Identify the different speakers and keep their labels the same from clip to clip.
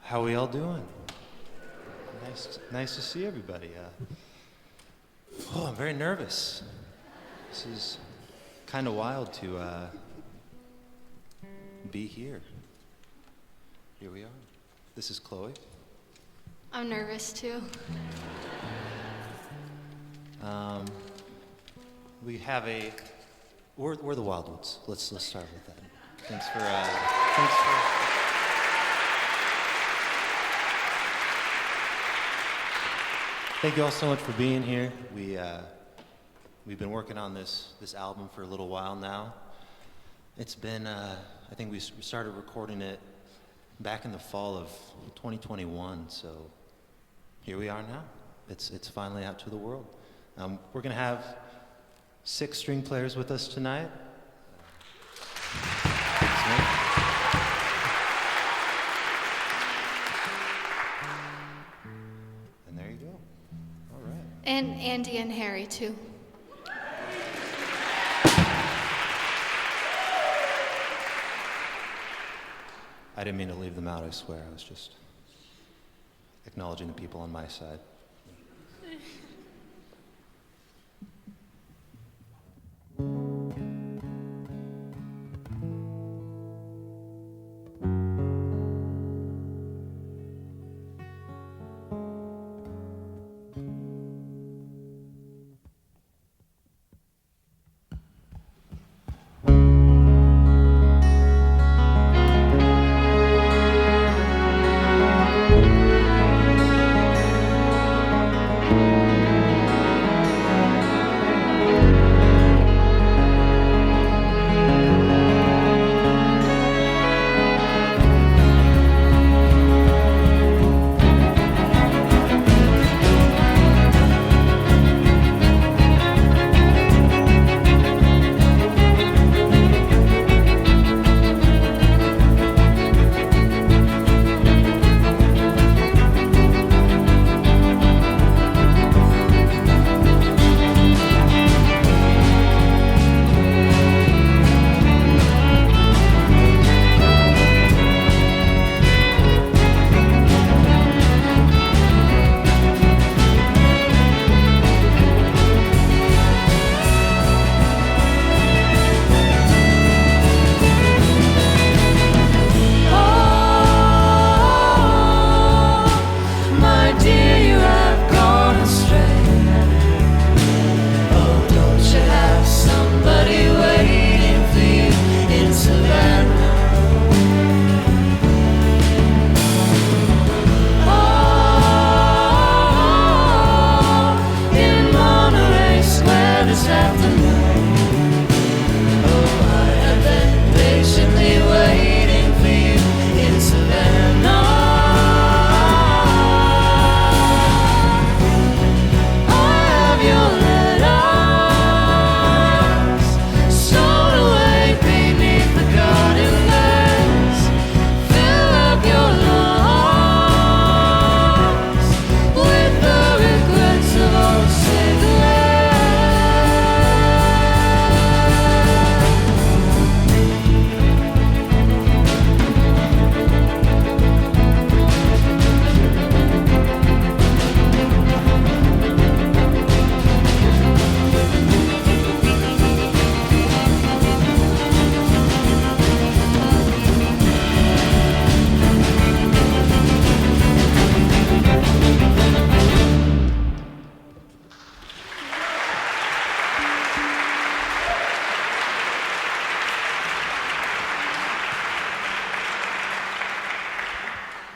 Speaker 1: How we all doing? Nice to see everybody. I'm very nervous. This is kind of wild to be here. Here we are. This is Chloe.
Speaker 2: I'm nervous too.
Speaker 1: We have we're the Wildwoods. Let's start with that. Thanks for. Thank you all so much for being here. We've been working on this album for a little while now. It's been I think we started recording it back in the fall of 2021. So here we are now. It's finally out to the world. We're gonna have 6 string players with us tonight. And there you go. All right.
Speaker 2: And Andy and Harry too.
Speaker 1: I didn't mean to leave them out, I swear. I was just acknowledging the people on my side.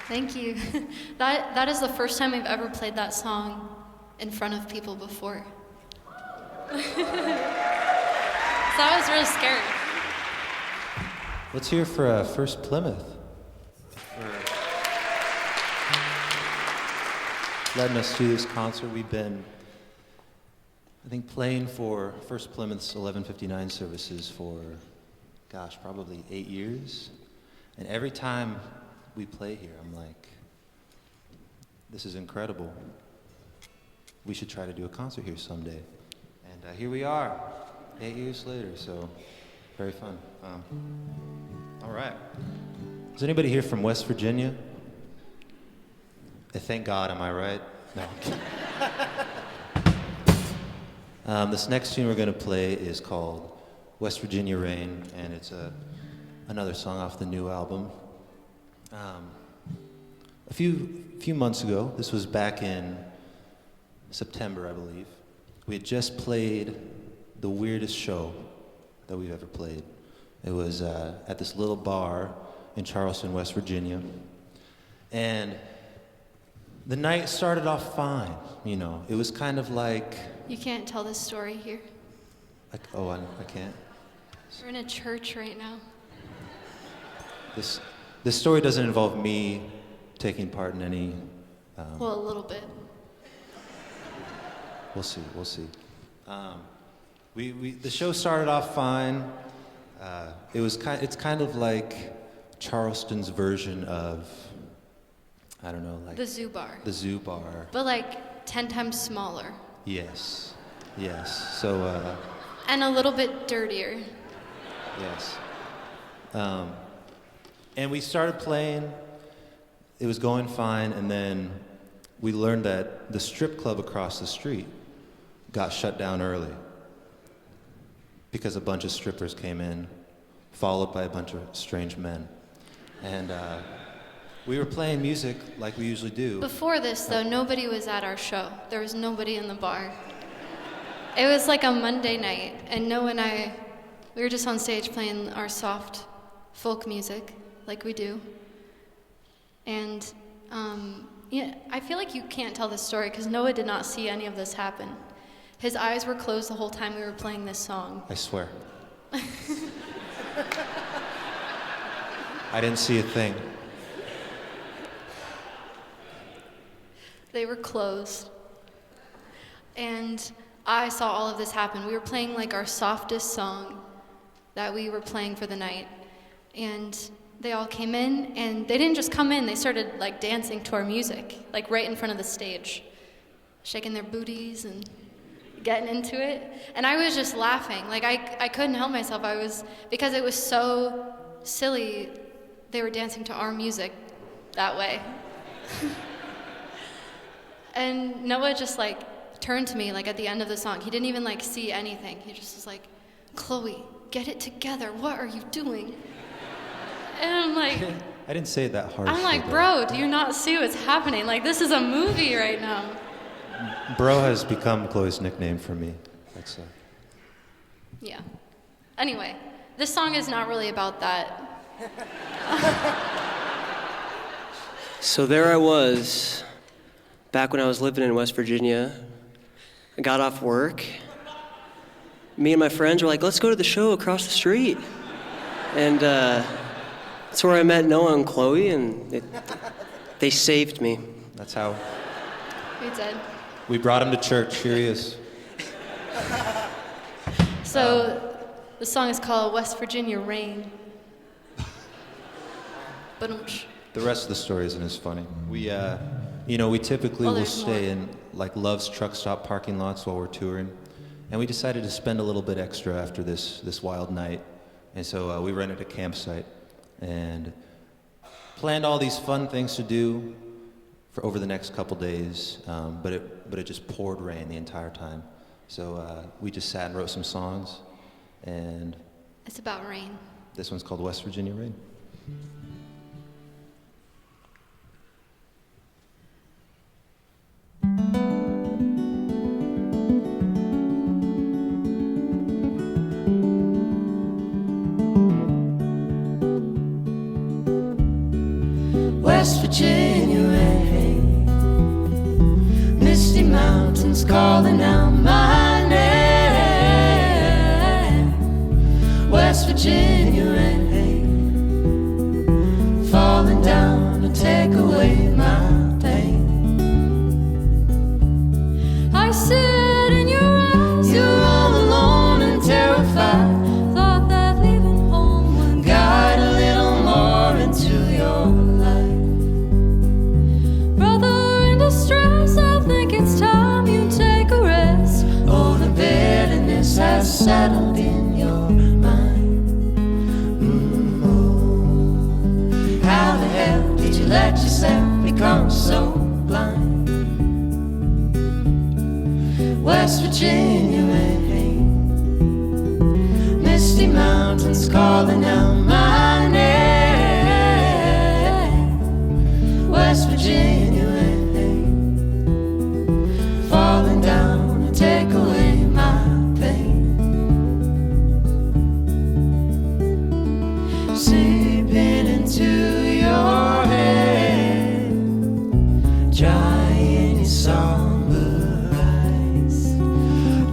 Speaker 2: Thank you. That is the first time we've ever played that song in front of people before. So I was really scared.
Speaker 1: Let's hear for First Plymouth for letting us do this concert. We've been, I think, playing for First Plymouth's 1159 services for, probably 8 years. And every time we play here, I'm like, this is incredible. We should try to do a concert here someday. And here we are, 8 years later, so very fun. All right. Is anybody here from West Virginia? Thank God, am I right? No. This next tune we're going to play is called West Virginia Rain, and it's another song off the new album. A few months ago, this was back in September, I believe, we had just played the weirdest show that we've ever played. It was at this little bar in Charleston, West Virginia. And the night started off fine, you know. It was kind of like...
Speaker 2: You can't tell this story here.
Speaker 1: Like, oh, I can't?
Speaker 2: We're in a church right now.
Speaker 1: This story doesn't involve me taking part in any...
Speaker 2: Well, a little bit.
Speaker 1: We'll see. The show started off fine. It's kind of like Charleston's version of, I don't know, like...
Speaker 2: The Zoo Bar.
Speaker 1: The Zoo Bar.
Speaker 2: But like 10 times smaller.
Speaker 1: Yes. So,
Speaker 2: and a little bit dirtier.
Speaker 1: yes. And we started playing. It was going fine, and then we learned that the strip club across the street got shut down early because a bunch of strippers came in, followed by a bunch of strange men. And we were playing music like we usually do.
Speaker 2: Before this, though, nobody was at our show. There was nobody in the bar. It was like a Monday night, and Noah and I, we were just on stage playing our soft folk music, like we do. And yeah, I feel like you can't tell this story because Noah did not see any of this happen. His eyes were closed the whole time we were playing this song.
Speaker 1: I swear. I didn't see a thing.
Speaker 2: They were closed. And I saw all of this happen. We were playing like our softest song that we were playing for the night. And they all came in, and they didn't just come in, they started like dancing to our music, like right in front of the stage, shaking their booties and getting into it. And I was just laughing. Like I couldn't help myself. Because it was so silly, they were dancing to our music that way. And Noah just like turned to me like at the end of the song. He didn't even like see anything. He just was like, "Chloe, get it together. What are you doing?" And I'm like,
Speaker 1: I didn't say it that harshly.
Speaker 2: I'm like, bro, do you not see what's happening? Like, this is a movie right now.
Speaker 1: Bro has become Chloe's nickname for me. That's
Speaker 2: Yeah. Anyway, this song is not really about that.
Speaker 3: So there I was, back when I was living in West Virginia. I got off work. Me and my friends were like, let's go to the show across the street. And that's where I met Noah and Chloe, and they saved me.
Speaker 1: That's how
Speaker 2: We did.
Speaker 1: we brought him to church. Here he is.
Speaker 2: So the song is called West Virginia Rain. Ba-dum-tsh.
Speaker 1: The rest of the story isn't as funny. We typically
Speaker 2: Oh,
Speaker 1: will
Speaker 2: there's
Speaker 1: stay
Speaker 2: more.
Speaker 1: in like Love's truck stop parking lots while we're touring, and we decided to spend a little bit extra after this wild night, and so we rented a campsite and planned all these fun things to do for over the next couple days, but it just poured rain the entire time. So we just sat and wrote some songs, and
Speaker 2: It's about rain.
Speaker 1: this one's called West Virginia Rain.
Speaker 4: West Virginia rain, misty mountains calling out my name. West Virginia rain, falling down to take away my pain.
Speaker 2: I sit in your eyes.
Speaker 4: You're all alone and terrified.
Speaker 2: Thought that leaving home would
Speaker 4: Guide a little more into your life.
Speaker 2: Brother in distress, I think it's time you take a rest.
Speaker 4: Oh, the bitterness has settled in your mind. Oh, how the hell did you let yourself become so West Virginia rain, misty mountains calling out my name. West Virginia rain, falling down to take away my pain. Seeping into your head, dry in your somber eyes.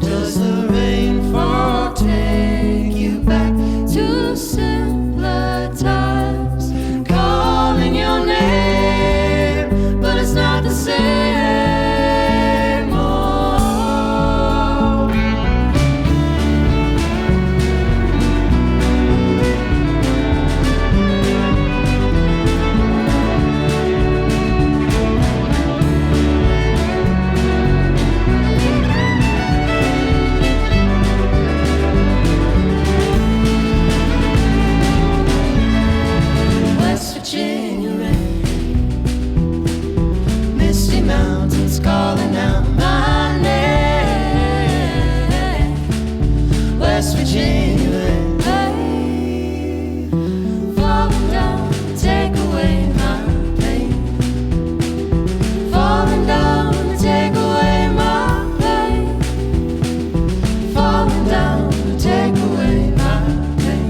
Speaker 4: Does the rainfall take you back to simpler times? Calling your name, but it's not the same. Oh. West Virginia rain, misty mountains calling out my name. West Virginia rain, falling down to take away my pain. Falling down to take away my pain. Falling down to take away my pain.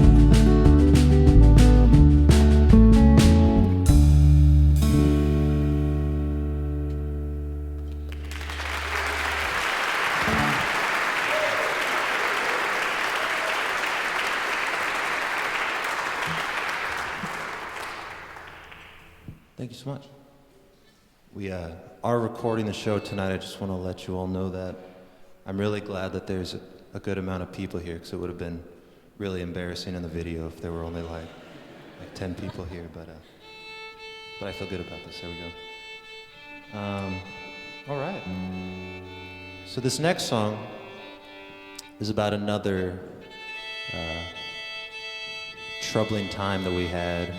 Speaker 1: Thank you so much. We are recording the show tonight. I just want to let you all know that I'm really glad that there's a good amount of people here, because it would have been really embarrassing in the video if there were only like 10 people here. But I feel good about this. There we go. All right. So this next song is about another troubling time that we had.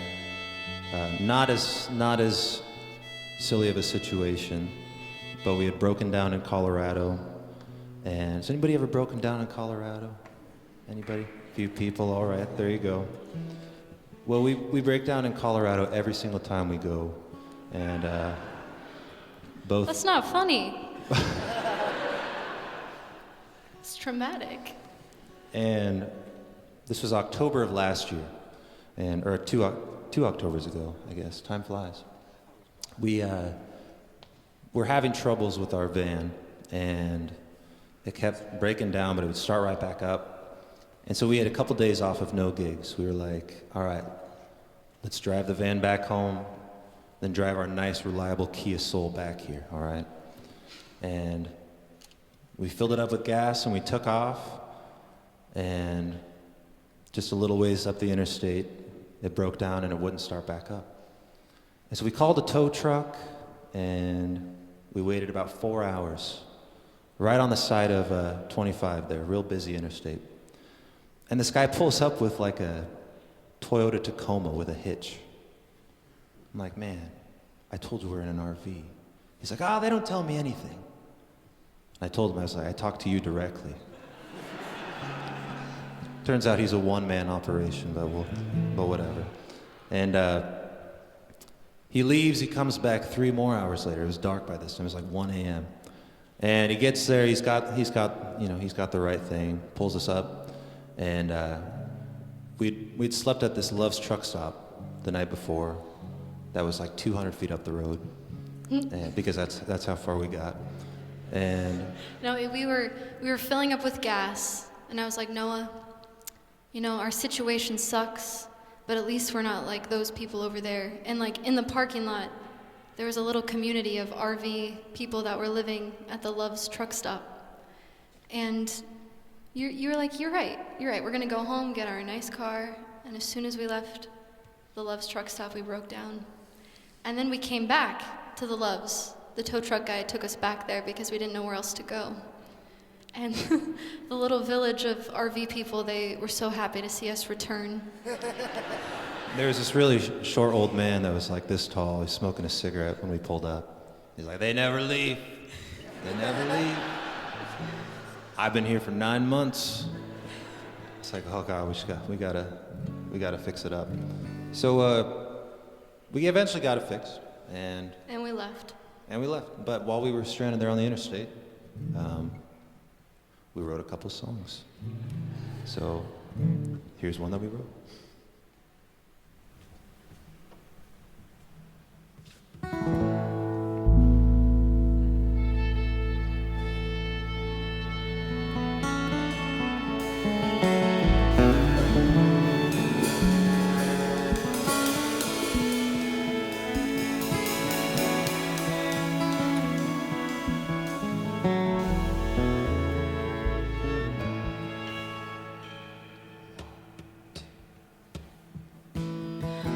Speaker 1: Not as silly of a situation, but we had broken down in Colorado. And has anybody ever broken down in Colorado? Anybody? A few people. All right, there you go. Well, we break down in Colorado every single time we go, and both.
Speaker 2: That's not funny. It's traumatic.
Speaker 1: And this was October of last year, or two Octobers ago, I guess. Time flies. We're having troubles with our van, and it kept breaking down, but it would start right back up. And so we had a couple days off of no gigs. We were like, all right, let's drive the van back home, then drive our nice, reliable Kia Soul back here, all right? And we filled it up with gas, and we took off, and just a little ways up the interstate, it broke down and it wouldn't start back up. And so we called a tow truck, and we waited about 4 hours right on the side of 25 there, real busy interstate. And this guy pulls up with like a Toyota Tacoma with a hitch. I'm like, man, I told you we're in an RV. He's like, they don't tell me anything. And I told him, I was like, I talked to you directly. Turns out he's a one-man operation, but whatever. And he leaves, he comes back 3 more hours later. It was dark by this time, it was like 1 a.m. And he gets there, he's got the right thing, pulls us up, and we'd slept at this Love's truck stop the night before that was like 200 feet up the road, because that's how far we got. And
Speaker 2: No, we were filling up with gas, and I was like, Noah, our situation sucks, but at least we're not like those people over there. And like in the parking lot, there was a little community of RV people that were living at the Love's truck stop. And you were like, you're right, we're gonna go home, get our nice car. And as soon as we left the Love's truck stop, we broke down. And then we came back to the Love's. The tow truck guy took us back there because we didn't know where else to go. And the little village of RV people, they were so happy to see us return.
Speaker 1: there was this really short old man that was like this tall. He was smoking a cigarette when we pulled up. He's like, they never leave. They never leave. I've been here for 9 months. It's like, oh God, we gotta fix it up. So we eventually got it fixed, and
Speaker 2: we left.
Speaker 1: we left. But while we were stranded there on the interstate, we wrote a couple songs. So here's one that we wrote.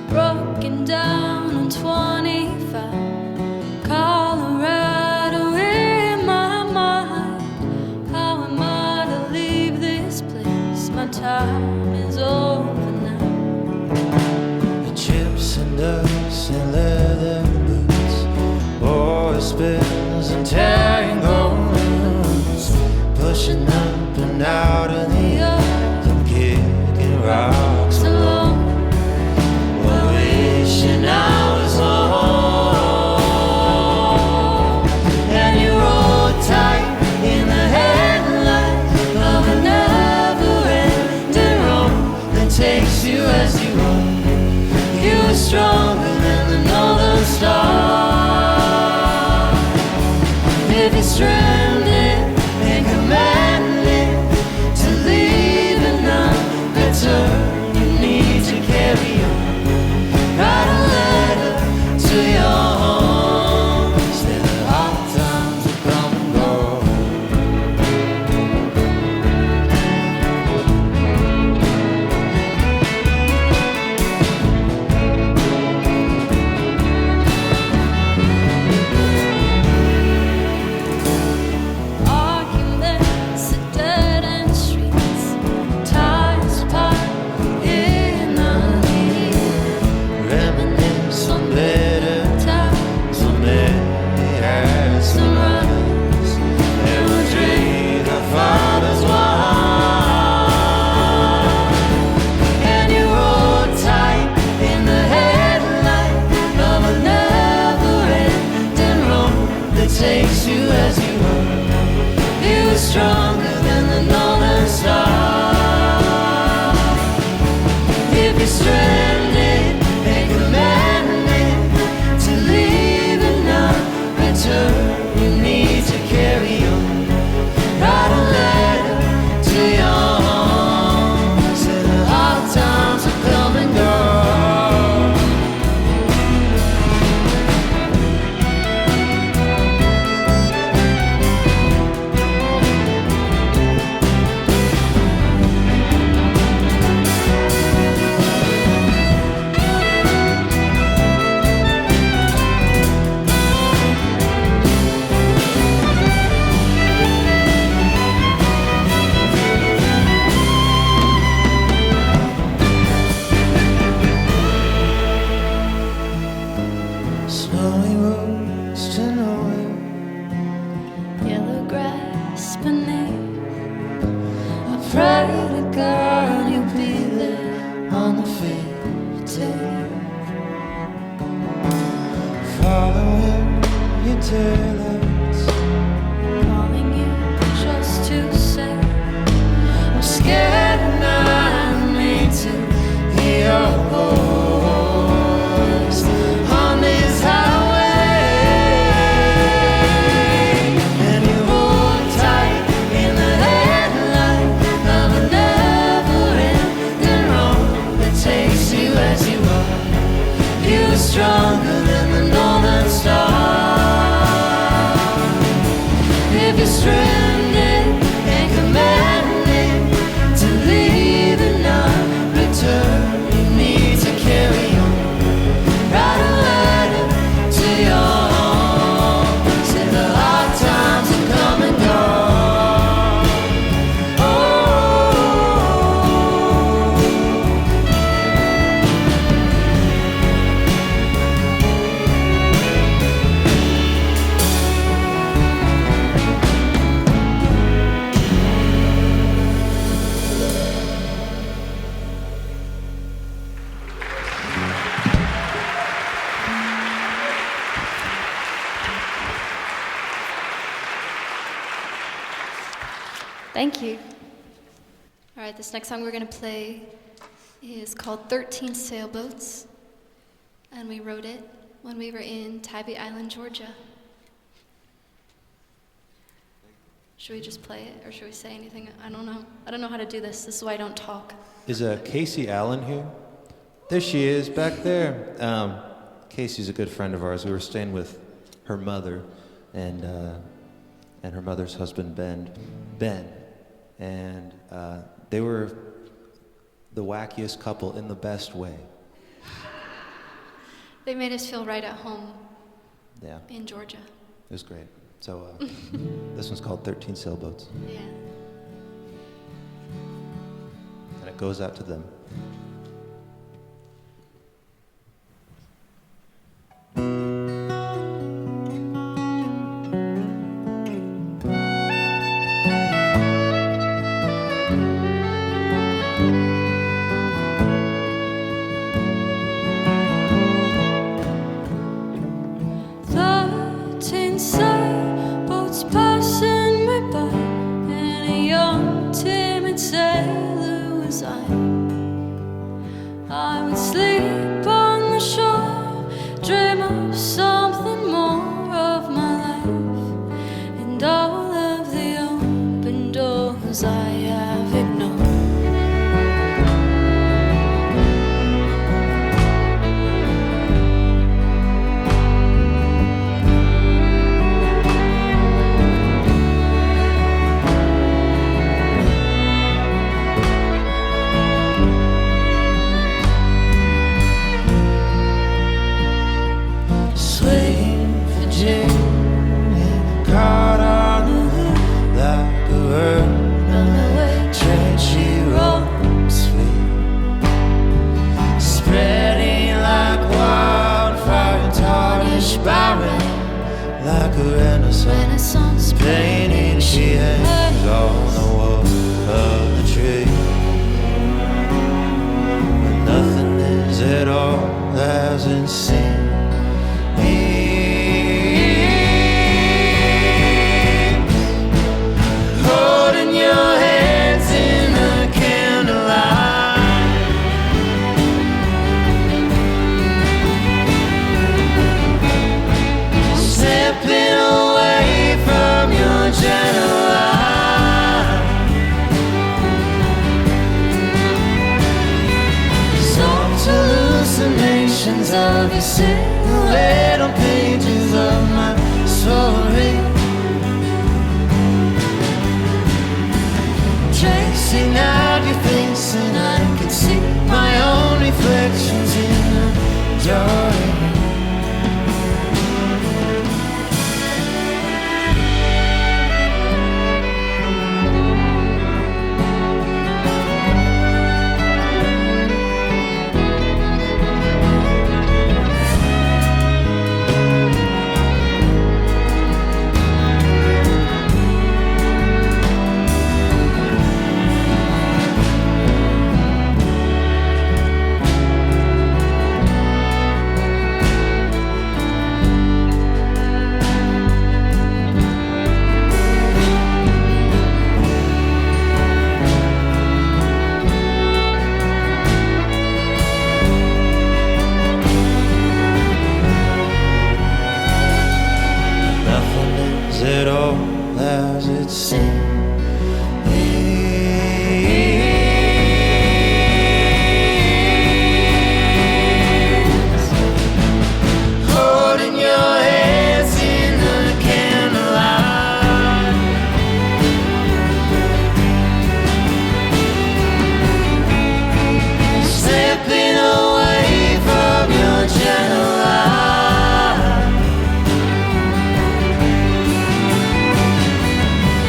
Speaker 4: Broken down on 25, Colorado in my mind. How am I to leave this place? My time is over now.
Speaker 5: The chips and dust and leather boots, oil spills and tangles, pushing up and out of the earth and kicking rocks alone. Wishing I was home, and you rolled tight in the headlights of a never-ending road that takes you as you roam. You were stronger than the northern star. If you're stranded and commanded to leave and not return, you need to carry on. Write a letter to your home. Say the hard times will come and go.
Speaker 4: Arguments at dead-end streets, tires piled in the heat.
Speaker 5: Reminisce on better times when many had some eyes. They would drink our father's wine, and you rolled tight in the headlight of a never-ending road that takes you as you run. You were stronger than the northern star. If you're stranded and commanded to leave and not return, you need to carry on. Write a letter to your home. Say the hard times will come and go.
Speaker 2: Thank you. All right, this next song we're going to play is called 13 Sailboats, and we wrote it when we were in Tybee Island, Georgia. Should we just play it, or should we say anything? I don't know. I don't know how to do this. This is why I don't talk.
Speaker 1: Is Casey Allen here? There she is, back there. Casey's a good friend of ours. We were staying with her mother and her mother's husband, Ben. And they were the wackiest couple in the best way.
Speaker 2: They made us feel right at home
Speaker 1: Yeah,
Speaker 2: in Georgia.
Speaker 1: it was great. So this one's called 13 Sailboats.
Speaker 2: Yeah.
Speaker 1: And it goes out to them.
Speaker 4: Sailboats passing me by, and a young timid sailor was I would sleep on the shore, dream of something more of my life, and all of the open doors I have ignored.
Speaker 5: Like a Renaissance painting she hangs on the wall of the tree, when nothing is at all as it seems. Holding your hands in the candlelight, stepping away from your gentle eye. Soft hallucinations of your silhouette on pages of my story, tracing out your face, and I can see my own reflections in the dark. It all as it seems. Holding your hands in the candlelight, slipping away from your gentle light.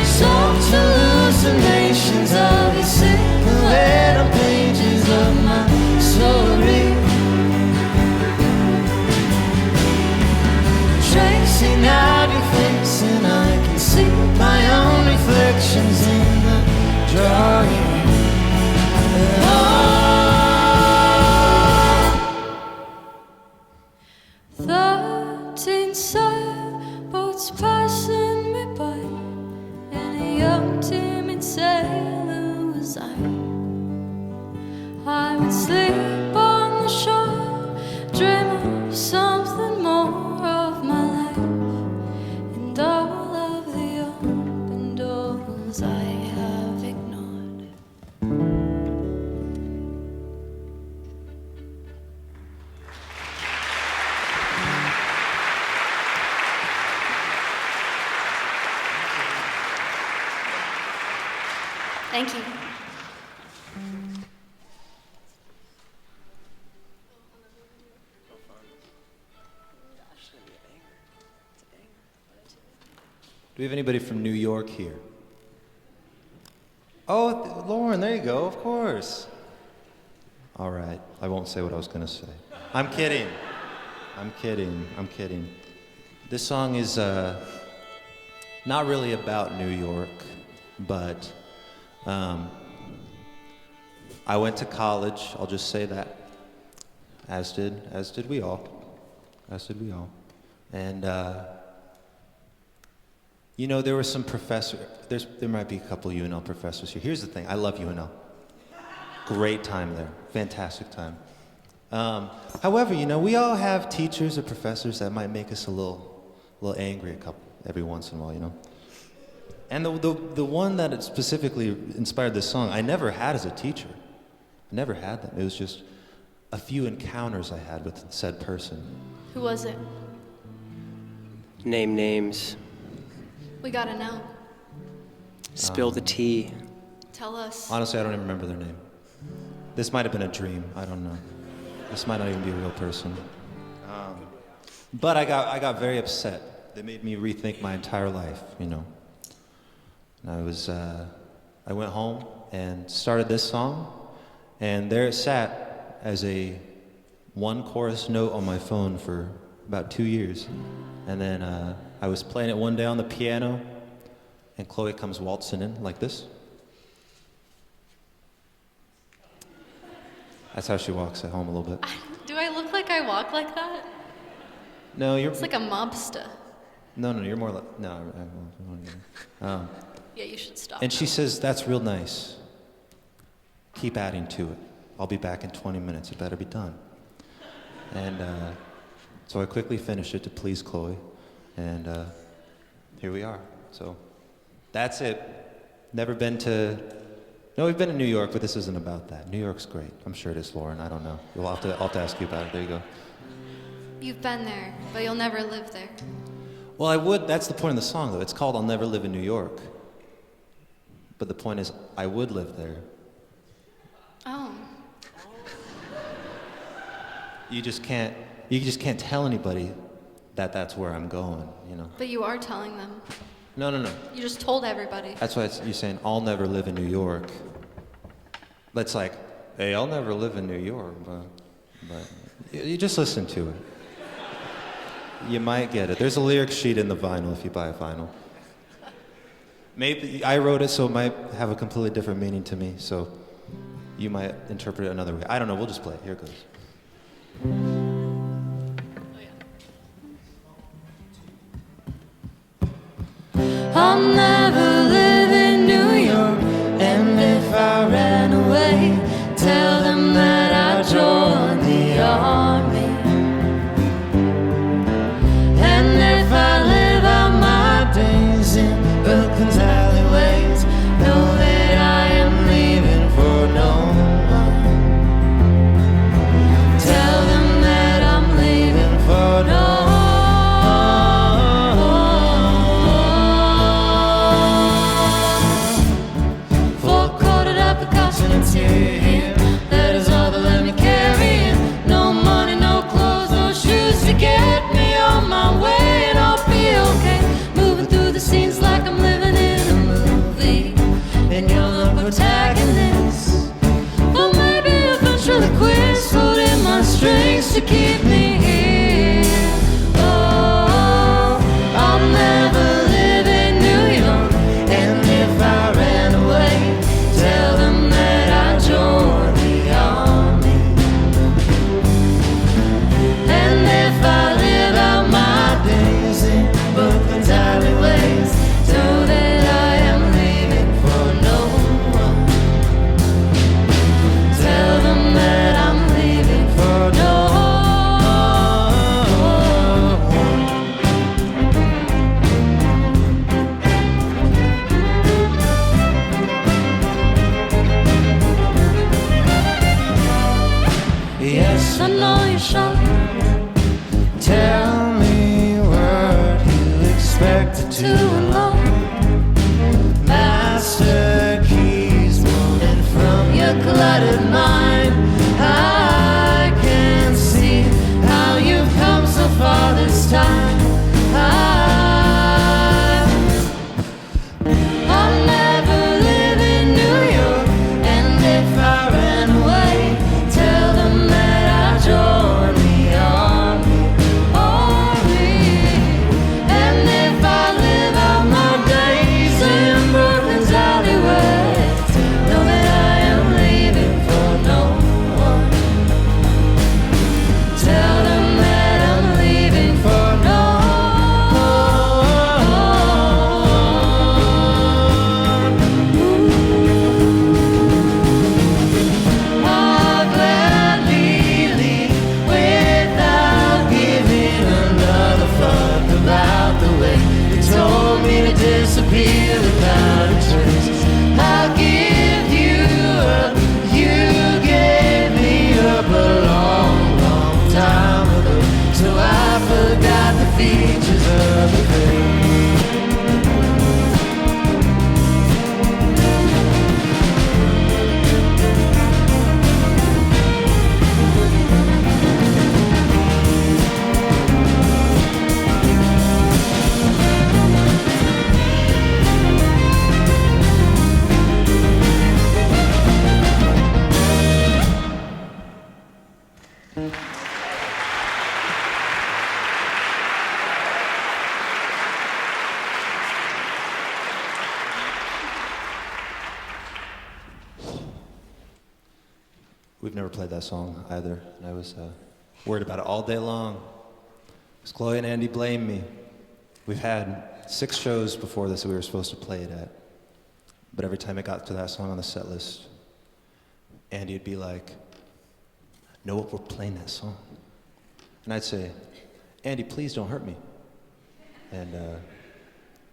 Speaker 5: Soft
Speaker 2: Thank you.
Speaker 1: Do we have anybody from New York here? Oh, Lauren, there you go, of course. All right, I won't say what I was going to say. I'm kidding. I'm kidding. This song is not really about New York, but I went to college, I'll just say that, as did we all. And you know, there were some there might be a couple UNL professors here. Here's the thing, I love UNL. Great time there, fantastic time. However, you know, we all have teachers or professors that might make us a little angry every once in a while, you know. And the one that specifically inspired this song, I never had as a teacher. I never had them. It was just a few encounters I had with said person.
Speaker 2: Who was it?
Speaker 3: Name names.
Speaker 2: We gotta know.
Speaker 3: Spill the tea.
Speaker 2: Tell us.
Speaker 1: Honestly, I don't even remember their name. This might have been a dream. I don't know. This might not even be a real person. But I got very upset. They made me rethink my entire life, you know. And I went home and started this song, and there it sat as a one chorus note on my phone for about 2 years. And then I was playing it one day on the piano, and Chloe comes waltzing in like this. That's how she walks at home a little bit.
Speaker 2: Do I look like I walk like that?
Speaker 1: No, you're...
Speaker 2: It's like a mobster.
Speaker 1: No, you're more like... No,
Speaker 2: Yeah, you should stop.
Speaker 1: and she says, that's real nice. Keep adding to it. I'll be back in 20 minutes. It better be done. And so I quickly finished it to please Chloe. And here we are. So that's it. Never been to... No, we've been to New York, but this isn't about that. New York's great. I'm sure it is, Lauren. I don't know. I'll have to ask you about it. There you go.
Speaker 2: You've been there, but you'll never live there.
Speaker 1: Well, I would. That's the point of the song, though. It's called I'll Never Live in New York. But the point is, I would live there.
Speaker 2: Oh.
Speaker 1: You just can't tell anybody that that's where I'm going, you know.
Speaker 2: But you are telling them.
Speaker 1: No.
Speaker 2: You just told everybody.
Speaker 1: That's why you're saying, I'll never live in New York. That's like, hey, I'll never live in New York, but you just listen to it. You might get it. There's a lyric sheet in the vinyl if you buy a vinyl. Maybe I wrote it, so it might have a completely different meaning to me, so you might interpret it another way. I don't know, we'll just play it. Here it goes.
Speaker 5: I'll never live in New York, and if I ran away, tell them that I joined the army. And if I live out my days in Brooklyn's alleyways, know that I am leaving for no one. Tell them that I'm leaving for no one. disappear without a trace. I'll give you up. You gave me up a long, long time ago. So I forgot the features of the face.
Speaker 1: We've never played that song either, and I was worried about it all day long. Because Chloe and Andy blamed me. We've had 6 shows before this that we were supposed to play it at. But every time it got to that song on the set list, Andy would be like, "No, we're playing that song." And I'd say, "Andy, please don't hurt me." And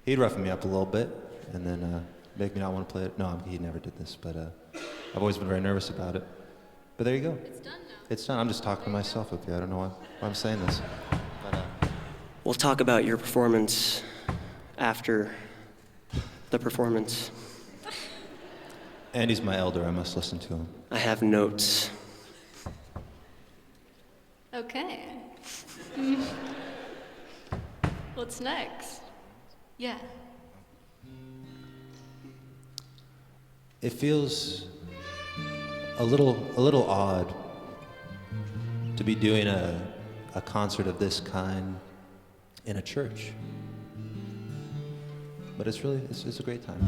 Speaker 1: he'd roughen me up a little bit, and then make me not want to play it. No, he never did this, but I've always been very nervous about it. But there you go.
Speaker 2: It's done now.
Speaker 1: It's done. I'm just talking to myself up here. I don't know why I'm saying this. But,
Speaker 3: We'll talk about your performance after the performance.
Speaker 1: Andy's my elder. I must listen to him.
Speaker 3: I have notes.
Speaker 2: Okay. What's next? Yeah.
Speaker 1: It feels a little odd to be doing a concert of this kind in a church. But it's a great time.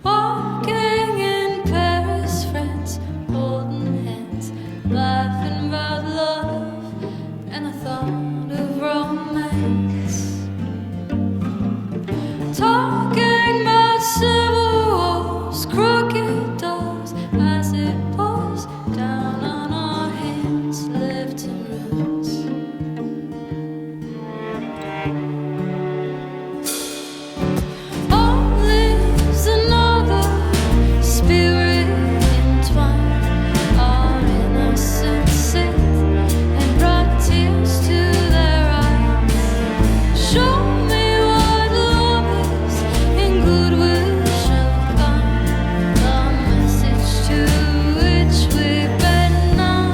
Speaker 4: Walking in Paris, France, holding hands, laughing about love and the thought of romance. Talking about civil wars, crooked doors, as it pours down on our hands, left in ruins. All lives another spirit entwined. Our innocence sit and brought tears to their eyes. Show me what love is, and goodwill shall come. The message to which we bend now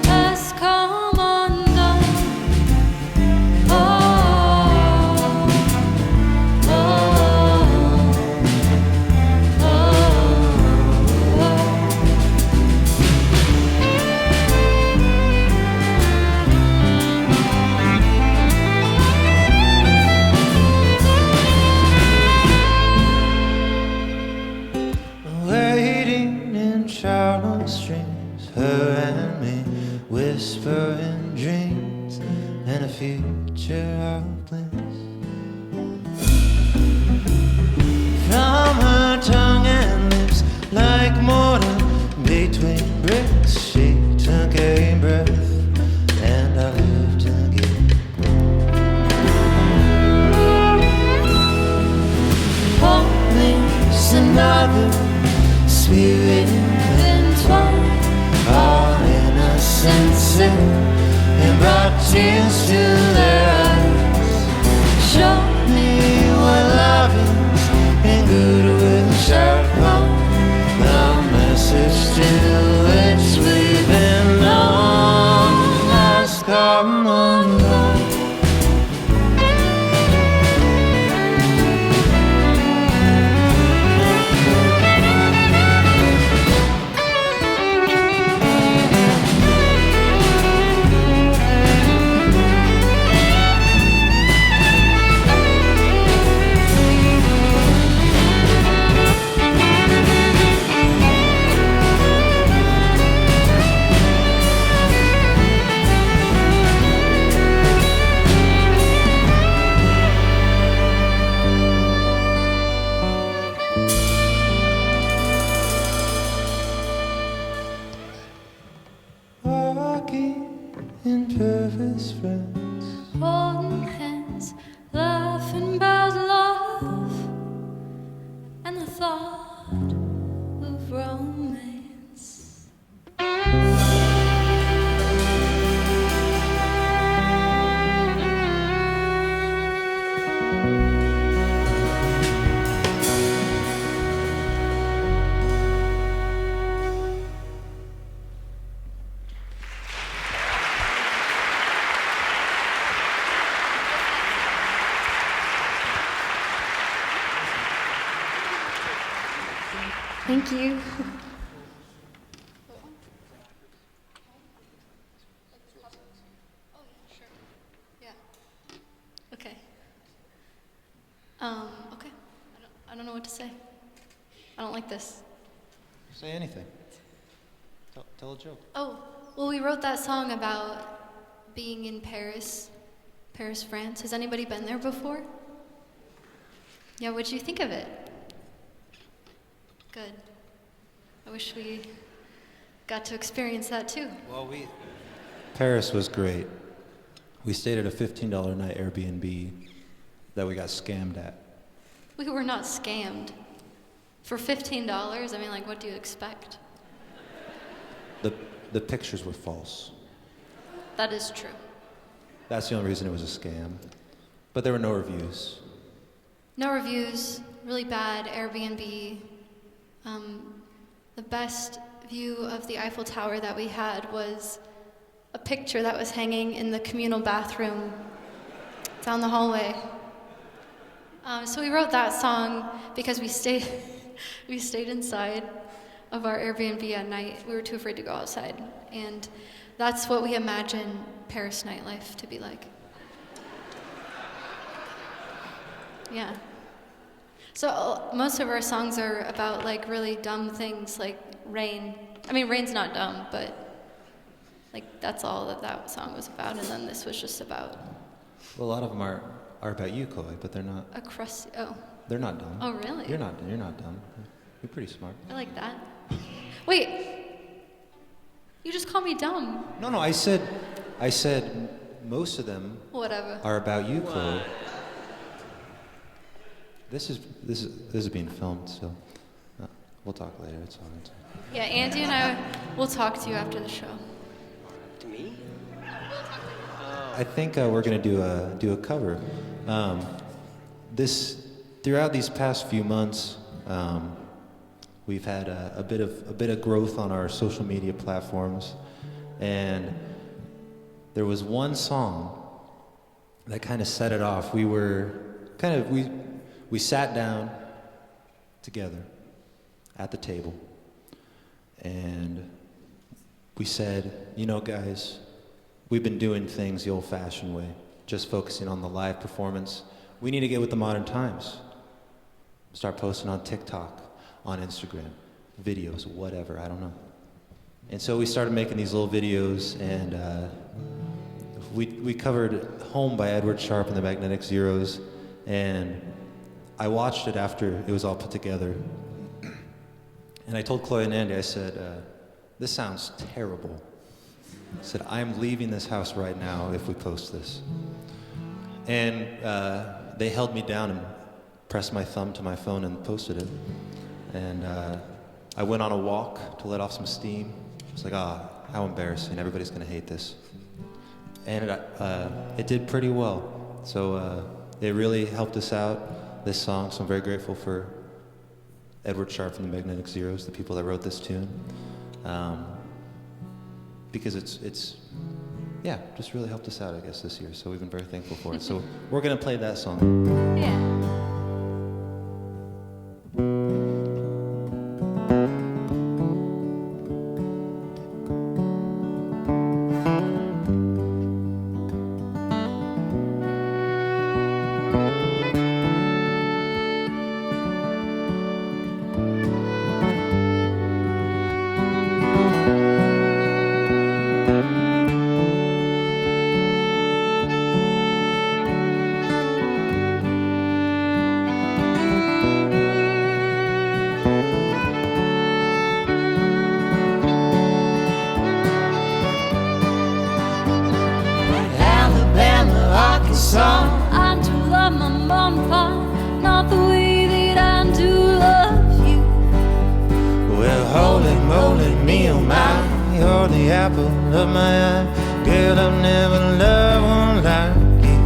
Speaker 4: has come undone. Oh.
Speaker 5: Waiting in shallow streams, her and me, whispering dreams and a future of bliss. From her tongue and lips, like mortar between bricks, she took a breath, and I lived again. Only another spirit entwined, our innocence sick and brought tears to their eyes. Show me what love is, and goodwill shall come. The message to which we've been known has come undone.
Speaker 1: Paris friends.
Speaker 4: Holding hands, laughing about love and the thought of romance.
Speaker 2: Thank you. Okay. Okay. I don't know what to say. I don't like this.
Speaker 1: Say anything. Tell a joke.
Speaker 2: Oh, well, we wrote that song about being in Paris, France. Has anybody been there before? Yeah, what'd you think of it? Good. I wish we got to experience that too.
Speaker 1: Well, Paris was great. We stayed at a $15 a night Airbnb that we got scammed at.
Speaker 2: We were not scammed. For $15, I mean, like, what do you expect?
Speaker 1: The pictures were false.
Speaker 2: That is true.
Speaker 1: That's the only reason it was a scam. But there were no reviews.
Speaker 2: No reviews, really bad Airbnb. The best view of the Eiffel Tower that we had was a picture that was hanging in the communal bathroom down the hallway. So we wrote that song because we stayed inside of our Airbnb at night. We were too afraid to go outside, and that's what we imagine Paris nightlife to be like. Yeah. So most of our songs are about like really dumb things like rain. I mean, rain's not dumb, but like that's all that song was about, and then this was just about
Speaker 1: Well, a lot of them are about you, Chloe, but they're not.
Speaker 2: a crusty. Oh,
Speaker 1: They're not dumb.
Speaker 2: Oh, really?
Speaker 1: You're not dumb. You're pretty smart.
Speaker 2: I like that. Wait, you just called me dumb.
Speaker 1: No, I said most of them
Speaker 2: Whatever.
Speaker 1: are about you, Chloe. This is being filmed, so we'll talk later. It's all right.
Speaker 2: Yeah, Andy and I will talk to you after the show.
Speaker 3: To me?
Speaker 1: I think we're gonna do a cover. Throughout these past few months, we've had a bit of growth on our social media platforms, and there was one song that kind of set it off. We sat down together at the table, and we said, you know, guys, we've been doing things the old-fashioned way, just focusing on the live performance. We need to get with the modern times. Start posting on TikTok, on Instagram, videos, whatever, I don't know. And so we started making these little videos, and we covered Home by Edward Sharpe and the Magnetic Zeros, and I watched it after it was all put together. And I told Chloe and Andy, I said, this sounds terrible. I said, I'm leaving this house right now if we post this. And they held me down and pressed my thumb to my phone and posted it. And I went on a walk to let off some steam. I was like, how embarrassing, everybody's gonna hate this. And it did pretty well. So it really helped us out, this song, so I'm very grateful for Edward Sharpe and the Magnetic Zeros, the people that wrote this tune. Because it's just really helped us out, I guess, this year. So we've been very thankful for it. So we're gonna play that song.
Speaker 2: Yeah.
Speaker 5: song.
Speaker 4: I do love my mom and pop, not the way that I do love you.
Speaker 5: Well, holy moly, me oh my, you're the apple of my eye. Girl, I've never loved one like you.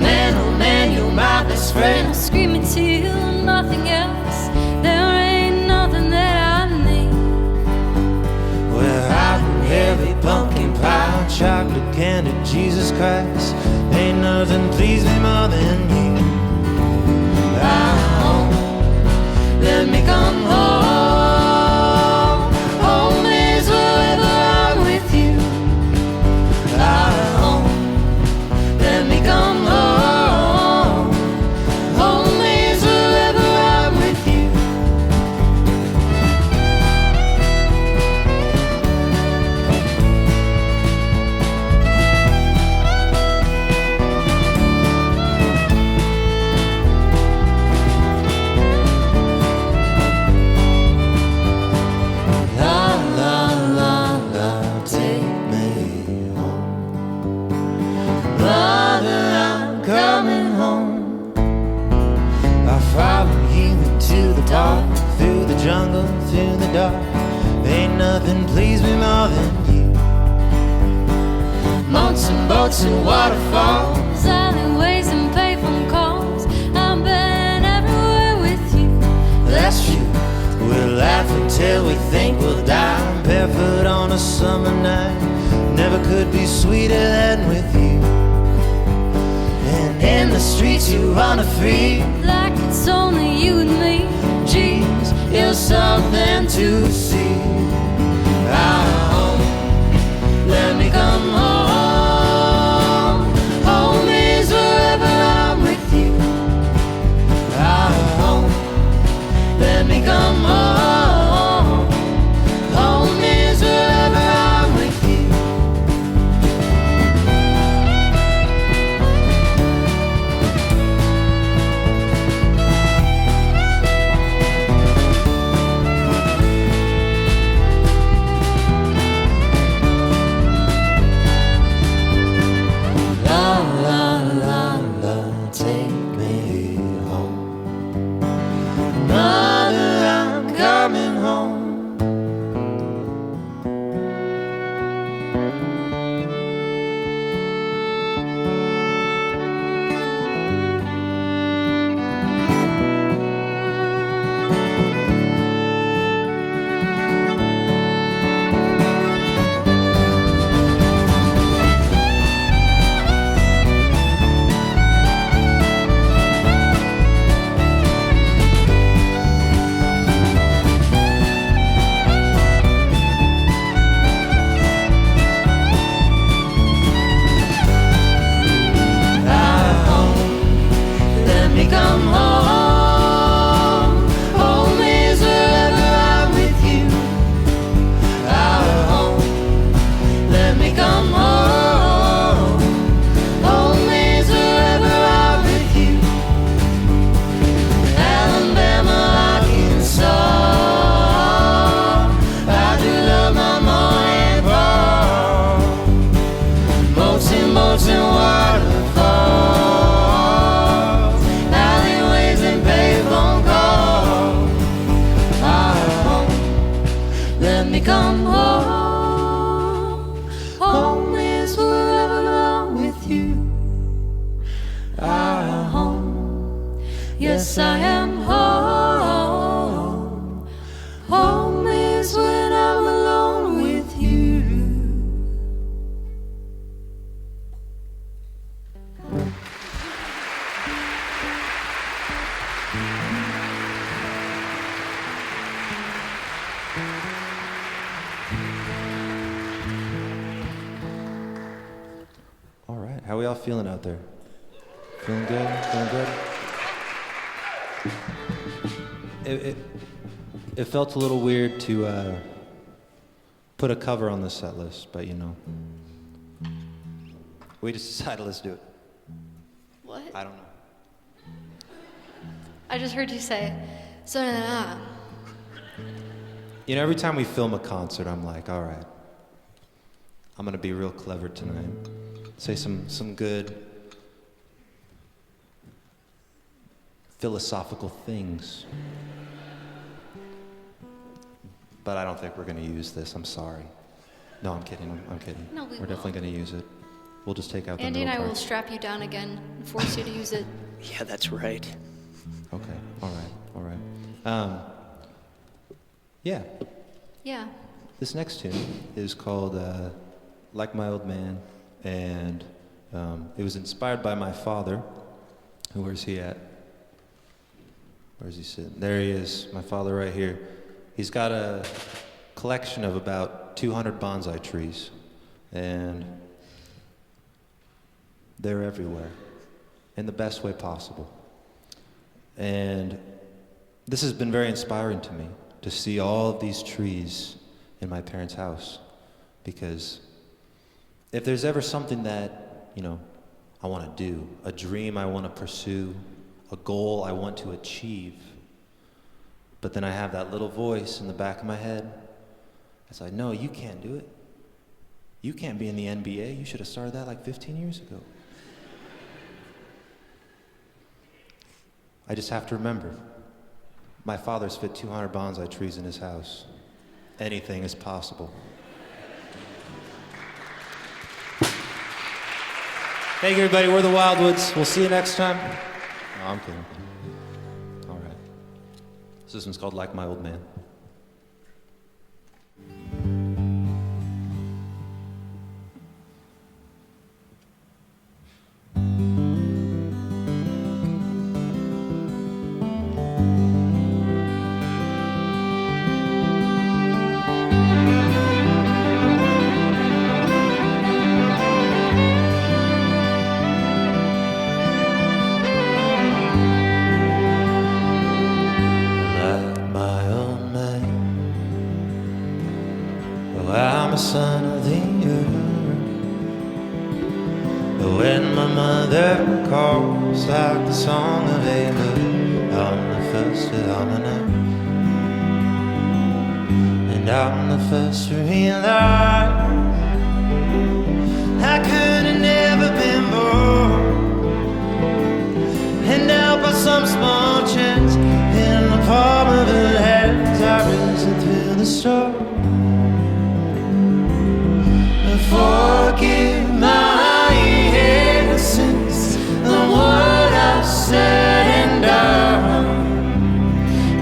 Speaker 5: Man, oh man, you're my best
Speaker 4: When
Speaker 5: friend.
Speaker 4: I scream at you and nothing else, there ain't nothing that I need.
Speaker 5: Well, hot and heavy pumpkin pie, chocolate candy, Jesus Christ, ain't nothing please me more than you. Let me come home. Home is wherever I'm with you. Home. Let me come home. Home is wherever I'm with you. Through the jungle, through the dark, ain't nothing please me more than you. Mountains and boats and waterfalls,
Speaker 4: Alleyways and payphone calls, I've been everywhere with you.
Speaker 5: that's true. We'll laugh until we think we'll die, barefoot on a summer night, never could be sweeter than with you. And in the streets you run a free,
Speaker 4: Like it's only you and me.
Speaker 5: geez, you're something to see. Home, let me come home. Home is wherever I'm with you. Home, let me come home. Home is wherever I'm with you. Come home. Home is wherever I'm with you. I'm home. Yes, I am home. Home is when I'm alone with you.
Speaker 1: All right, how are we all feeling out there? Feeling good? Feeling good? It felt a little weird to put a cover on the set list, but you know, we just decided let's do it.
Speaker 2: What?
Speaker 1: I don't know.
Speaker 2: I just heard you say, so na na na.
Speaker 1: You know, every time we film a concert, I'm like, all right, I'm gonna be real clever tonight. say some good philosophical things. But I don't think we're going to use this. I'm sorry. No, I'm kidding. I'm kidding.
Speaker 2: No, we
Speaker 1: We're definitely
Speaker 2: won't.
Speaker 1: going to use it. We'll just take out the
Speaker 2: Andy and I
Speaker 1: middle
Speaker 2: will
Speaker 1: part.
Speaker 2: strap you down again and force you to use it.
Speaker 3: Yeah, that's right.
Speaker 1: Okay. All right. Yeah.
Speaker 2: Yeah.
Speaker 1: This next tune is called Like My Old Man, and it was inspired by my father. Where's he at? Where's he sitting? There he is, my father right here. He's got a collection of about 200 bonsai trees, and they're everywhere in the best way possible. And this has been very inspiring to me, to see all of these trees in my parents' house, because if there's ever something that, I want to do, a dream I want to pursue, a goal I want to achieve, but then I have that little voice in the back of my head that's like, no, you can't do it. You can't be in the NBA. You should have started that like 15 years ago. I just have to remember, my father's fit 200 bonsai trees in his house. Anything is possible. Thank you, everybody. We're the Wildwoods. We'll see you next time. No, I'm kidding. All right. This one's called Like My Old Man. Like my old man, oh, I'm a son of the earth. When my mother calls like the song of a bird, I'm the first to harmonize, and I'm the first to realize I could have never been born. And now by some small chance, in the palm of her hands, I risen through the storm. Forgive my innocence, the word I've said and done.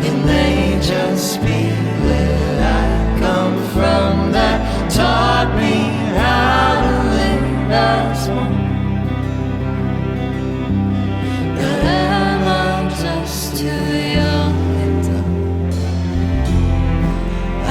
Speaker 1: It may just be where I come from that taught me how to live as one.
Speaker 4: But am I just too young and dumb? I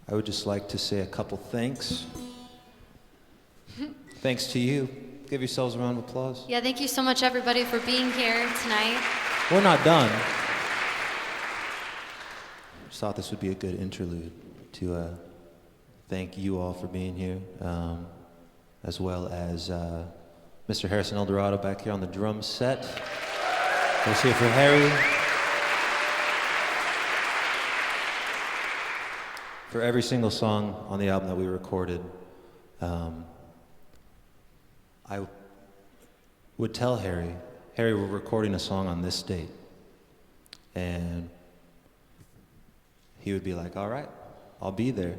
Speaker 1: I would just like to say a couple thanks. Thanks to you. Give yourselves a round of applause.
Speaker 2: Yeah, thank you so much, everybody, for being here tonight.
Speaker 1: We're not done. Just thought this would be a good interlude to thank you all for being here, as well as Mr. Harrison Eldorado back here on the drum set. Let's hear for Harry. For every single song on the album that we recorded, I would tell Harry, we're recording a song on this date. And he would be like, all right, I'll be there.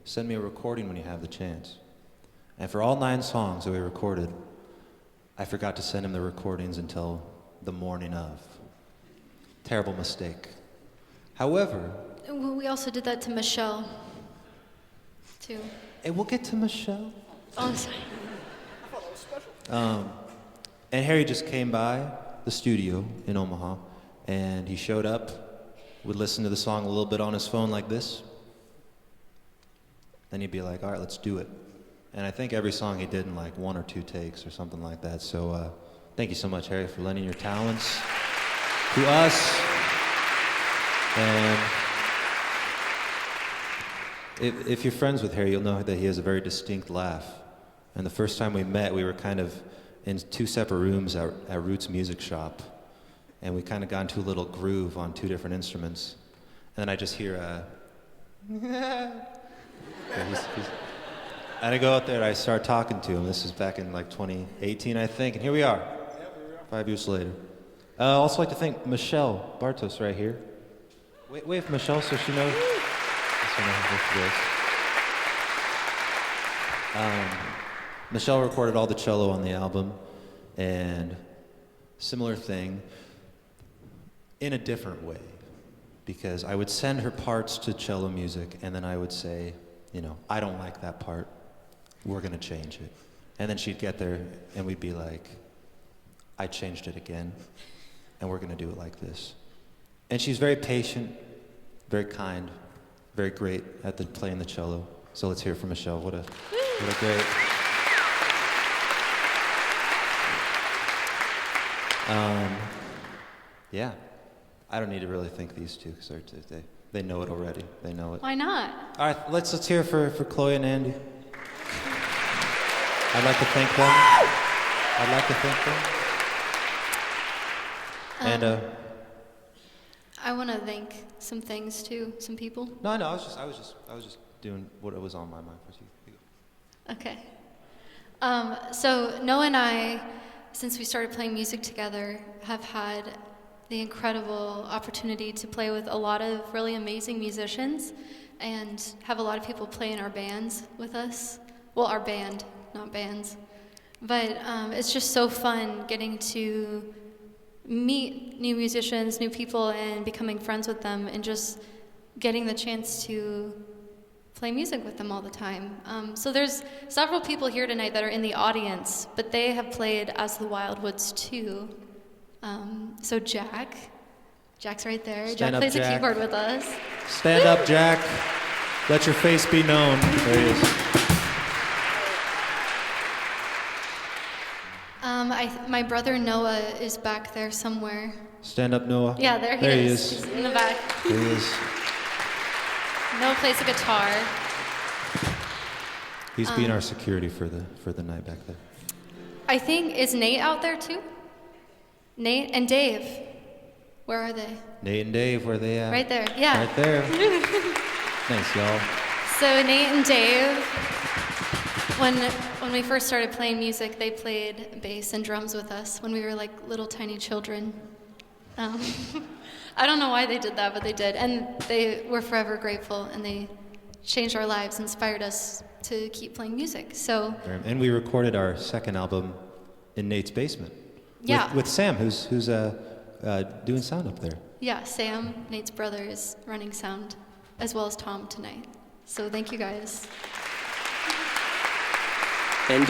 Speaker 1: Send me a recording when you have the chance. And for all 9 songs that we recorded, I forgot to send him the recordings until the morning of. Terrible mistake. However,
Speaker 2: Well, we also did that to Michelle, too.
Speaker 1: and we'll get to Michelle.
Speaker 2: Oh, I'm sorry.
Speaker 1: And Harry just came by the studio in Omaha, and he showed up, would listen to the song a little bit on his phone like this. Then he'd be like, all right, let's do it. And I think every song he did in like 1 or 2 takes or something like that. So thank you so much, Harry, for lending your talents to us. And if you're friends with Harry, you'll know that he has a very distinct laugh. And the first time we met, we were kind of in 2 separate rooms at Roots Music Shop. And we kind of got into a little groove on 2 different instruments. And then I just hear and I go out there and I start talking to him. This is back in like 2018, I think. And here we are, 5 years later. I'd also like to thank Michelle Bartos right here. Wave for Michelle so she knows. Michelle recorded all the cello on the album, and similar thing in a different way, because I would send her parts to cello music, and then I would say, I don't like that part, we're gonna change it. And then she'd get there, and we'd be like, I changed it again, and we're gonna do it like this. And she's very patient, very kind, very great at playing the cello. So let's hear it from Michelle. What a great. Yeah, I don't need to really thank these two because they know it already. They know it.
Speaker 2: Why not?
Speaker 1: All right, let's hear for Chloe and Andy. I'd like to thank them. And
Speaker 2: I want to thank some things, too, some people.
Speaker 1: no, I was just doing what was on my mind for you.
Speaker 2: Okay. So Noah and I, since we started playing music together, have had the incredible opportunity to play with a lot of really amazing musicians and have a lot of people play in our bands with us. Well, our band, not bands. But it's just so fun getting to meet new musicians, new people, and becoming friends with them, and just getting the chance to play music with them all the time. So there's several people here tonight that are in the audience, but they have played as the Wildwoods too. So Jack's right there.
Speaker 1: Stand
Speaker 2: Jack
Speaker 1: up,
Speaker 2: plays the
Speaker 1: Jack.
Speaker 2: keyboard with us.
Speaker 1: Stand up, Jack. Let your face be known. There he is.
Speaker 2: My brother Noah is back there somewhere.
Speaker 1: Stand up, Noah.
Speaker 2: Yeah, there he is. He's in the back.
Speaker 1: There he is.
Speaker 2: Noah plays the guitar.
Speaker 1: He's being our security for the night back there.
Speaker 2: I think, is Nate out there too? Nate and Dave. Where are they?
Speaker 1: Nate and Dave, where they at?
Speaker 2: Right there. Yeah.
Speaker 1: Right there. Thanks, y'all.
Speaker 2: So Nate and Dave, when we first started playing music, they played bass and drums with us when we were like little tiny children. I don't know why they did that, but they did. And they were forever grateful, and they changed our lives, inspired us to keep playing music. So
Speaker 1: And we recorded our second album in Nate's basement.
Speaker 2: Yeah.
Speaker 1: With Sam, who's doing sound up there.
Speaker 2: yeah, Sam, Nate's brother, is running sound, as well as Tom tonight. So thank you guys.
Speaker 3: And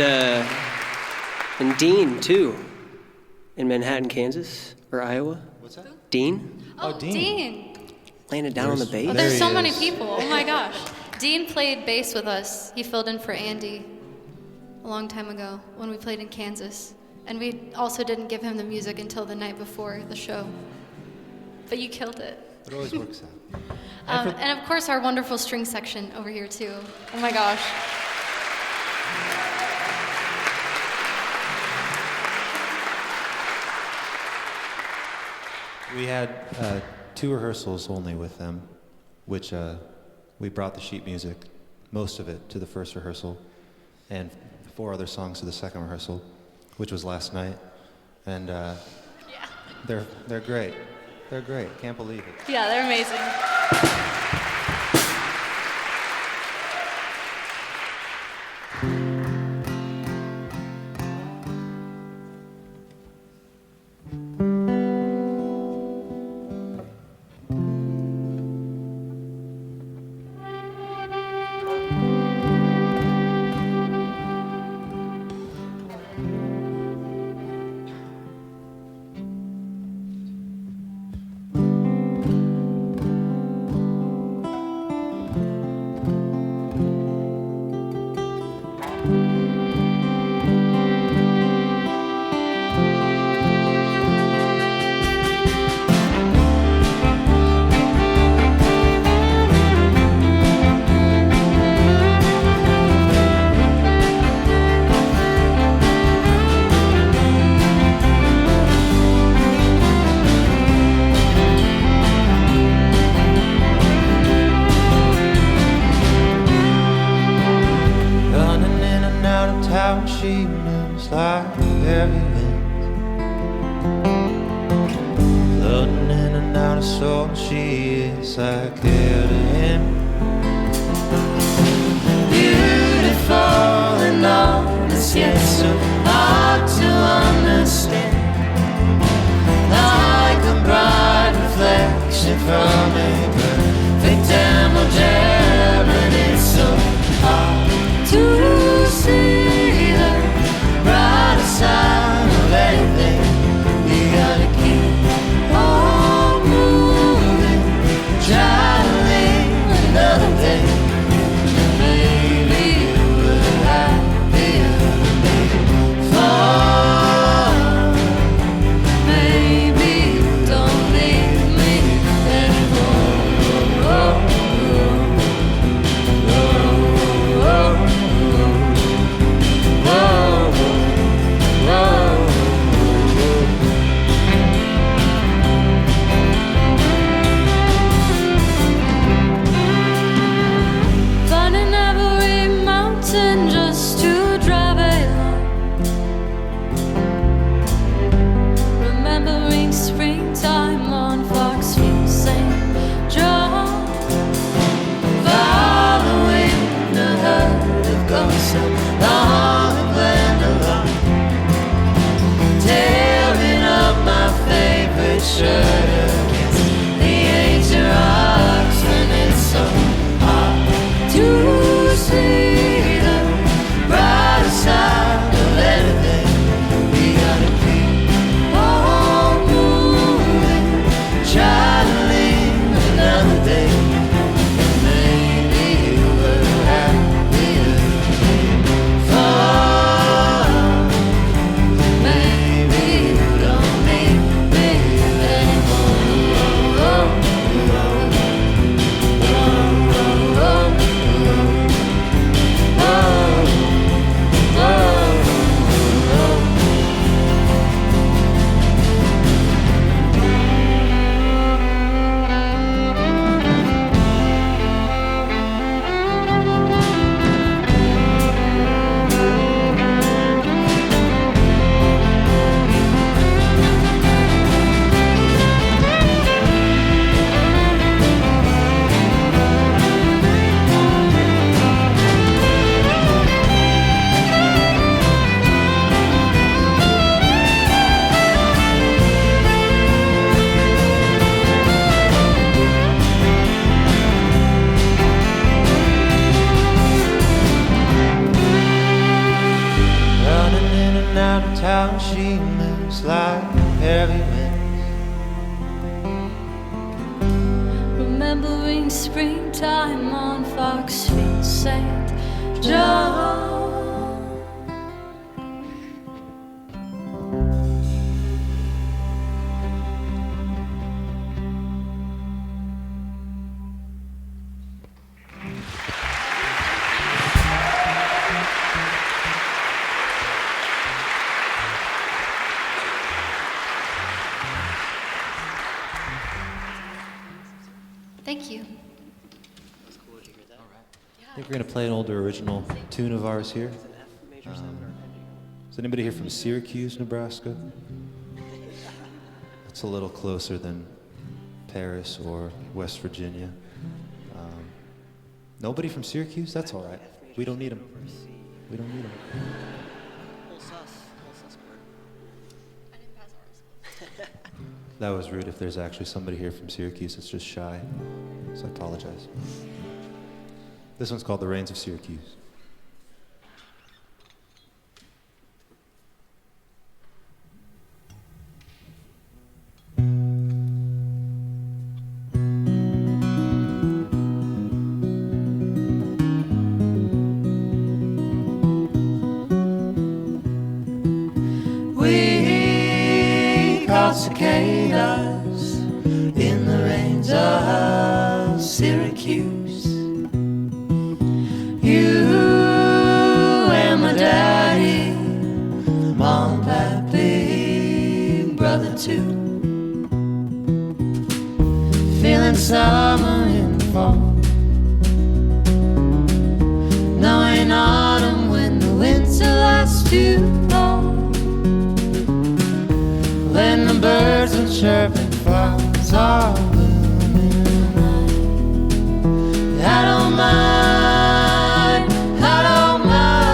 Speaker 3: Dean, too, in Manhattan, Kansas, or Iowa.
Speaker 1: What's that?
Speaker 3: Dean,
Speaker 1: Oh, Dean.
Speaker 2: Dean.
Speaker 3: laying it down on the
Speaker 2: Oh,
Speaker 3: bass.
Speaker 1: There
Speaker 2: there's
Speaker 1: he
Speaker 2: so many
Speaker 1: is.
Speaker 2: people. Oh my gosh. Dean played bass with us. He filled in for Andy a long time ago when we played in Kansas. And we also didn't give him the music until the night before the show. But you killed it.
Speaker 1: It always works out.
Speaker 2: And of course, our wonderful string section over here, too. Oh my gosh.
Speaker 1: We had 2 rehearsals only with them, which we brought the sheet music, most of it, to the first rehearsal, and 4 other songs to the second rehearsal, which was last night. And they're great. They're great. Can't believe it.
Speaker 2: Yeah, they're amazing.
Speaker 1: She moves like heavy winds, floating in and out of soul. She is like air to him.
Speaker 5: Beautiful and honest, yet so hard to understand. Like a bright reflection from a perfect emerald gem, and it's so hard to see side of anything. You gotta keep on moving, try to live another day. Maybe you were happier before. Maybe you don't need me anymore. Oh, oh, oh, oh, oh.
Speaker 4: Finding every mountain just to drive along, remembering springtime on Foxfield St. John.
Speaker 5: Following the herd of ghosts along the Glen along, tearing up my favorite shirt against the ancient rocks, and it's so hard to see the brighter side of anything. We gotta keep on moving, try to live another day. Maybe you were happier before. Maybe you don't need me anymore.
Speaker 4: between springtime on Foxfield St. John.
Speaker 2: Thank you.
Speaker 1: I think we're going to play an older original tune of ours here. Is anybody here from Syracuse, Nebraska? It's a little closer than Paris or West Virginia. Nobody from Syracuse? That's all right. We don't need them. We don't need them. That was rude if there's actually somebody here from Syracuse that's just shy. So I apologize. This one's called The Rains of Syracuse.
Speaker 5: Cicadas in the rains of Syracuse. You and my daddy, mom, pappy, brother too. Feeling summer in the fall, knowing autumn when the winter lasts too long. When the birds are chirping, flowers are blooming. I don't mind, I don't mind.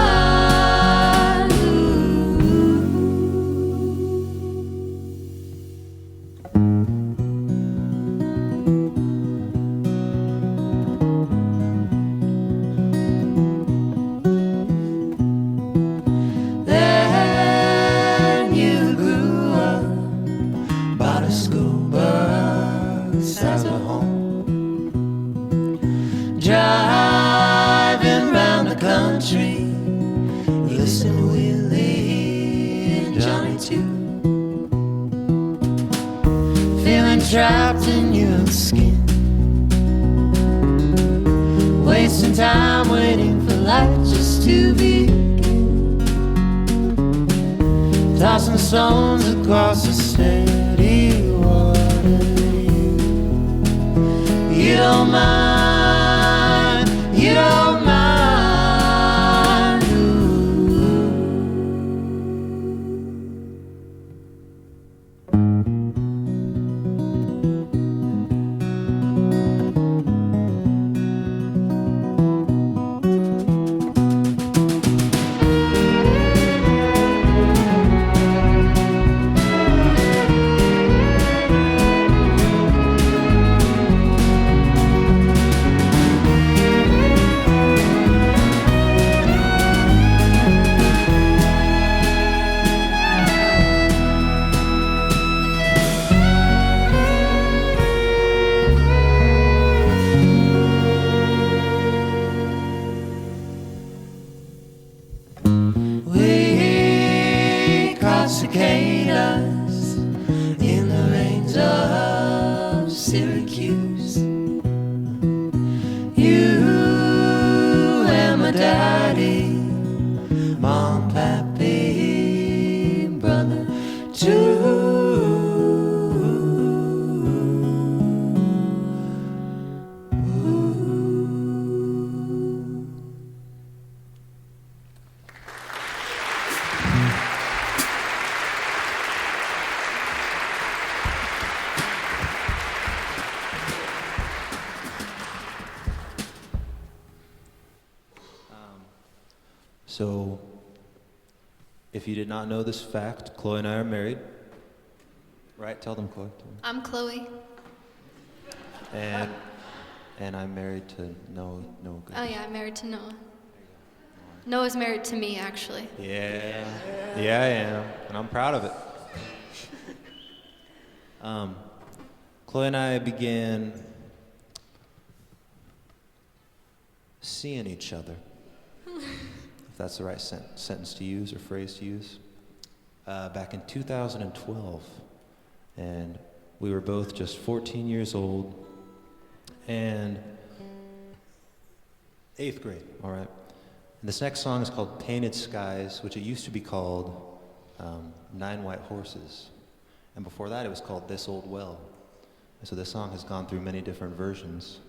Speaker 5: Then you grew up, bought a school bus as a home, driving round the country, listening to Willie and Johnny too, feeling trapped in your skin, wasting time waiting for life just to begin. Tossing stones across the steady water. You don't mind, you don't mind. Cicadas in the rains of Syracuse. You and my daddy, mom, pappy, brother too.
Speaker 1: So, if you did not know this fact, Chloe and I are married. Right? Tell them, Chloe. Tell them.
Speaker 2: I'm Chloe.
Speaker 1: And I'm married to Noah.
Speaker 2: Oh yeah, I'm married to Noah. Noah's married to me, actually.
Speaker 1: Yeah, I am, and I'm proud of it. Chloe and I began seeing each other, if that's the right sentence to use or phrase to use, back in 2012. And we were both just 14 years old and 8th grade, all right? And this next song is called Painted Skies, which it used to be called Nine White Horses. And before that, it was called This Old Well. And so this song has gone through many different versions.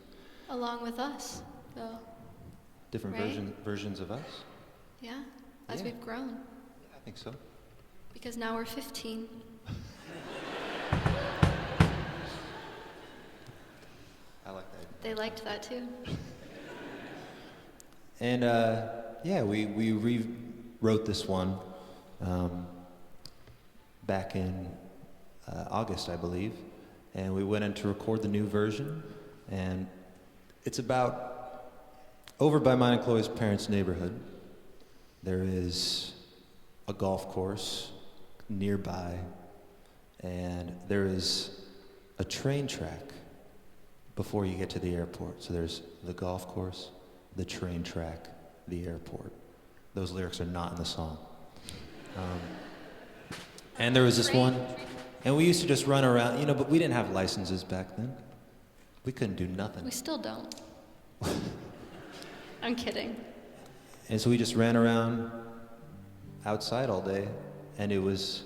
Speaker 2: Along with us, though.
Speaker 1: Different
Speaker 2: Right?
Speaker 1: versions of us?
Speaker 2: Yeah, as
Speaker 1: Yeah.
Speaker 2: we've grown.
Speaker 1: I think so.
Speaker 2: Because now we're 15.
Speaker 1: I like that.
Speaker 2: They liked that too.
Speaker 1: And yeah, we rewrote this one back in August, I believe. And we went in to record the new version. And it's about over by mine and Chloe's parents' neighborhood. There is a golf course nearby, and there is a train track before you get to the airport. So there's the golf course, the train track, the airport. Those lyrics are not in the song. And there was this one, and we used to just run around, you know, but we didn't have licenses back then. We couldn't do nothing.
Speaker 2: We still don't. I'm kidding.
Speaker 1: And so we just ran around outside all day, and it was,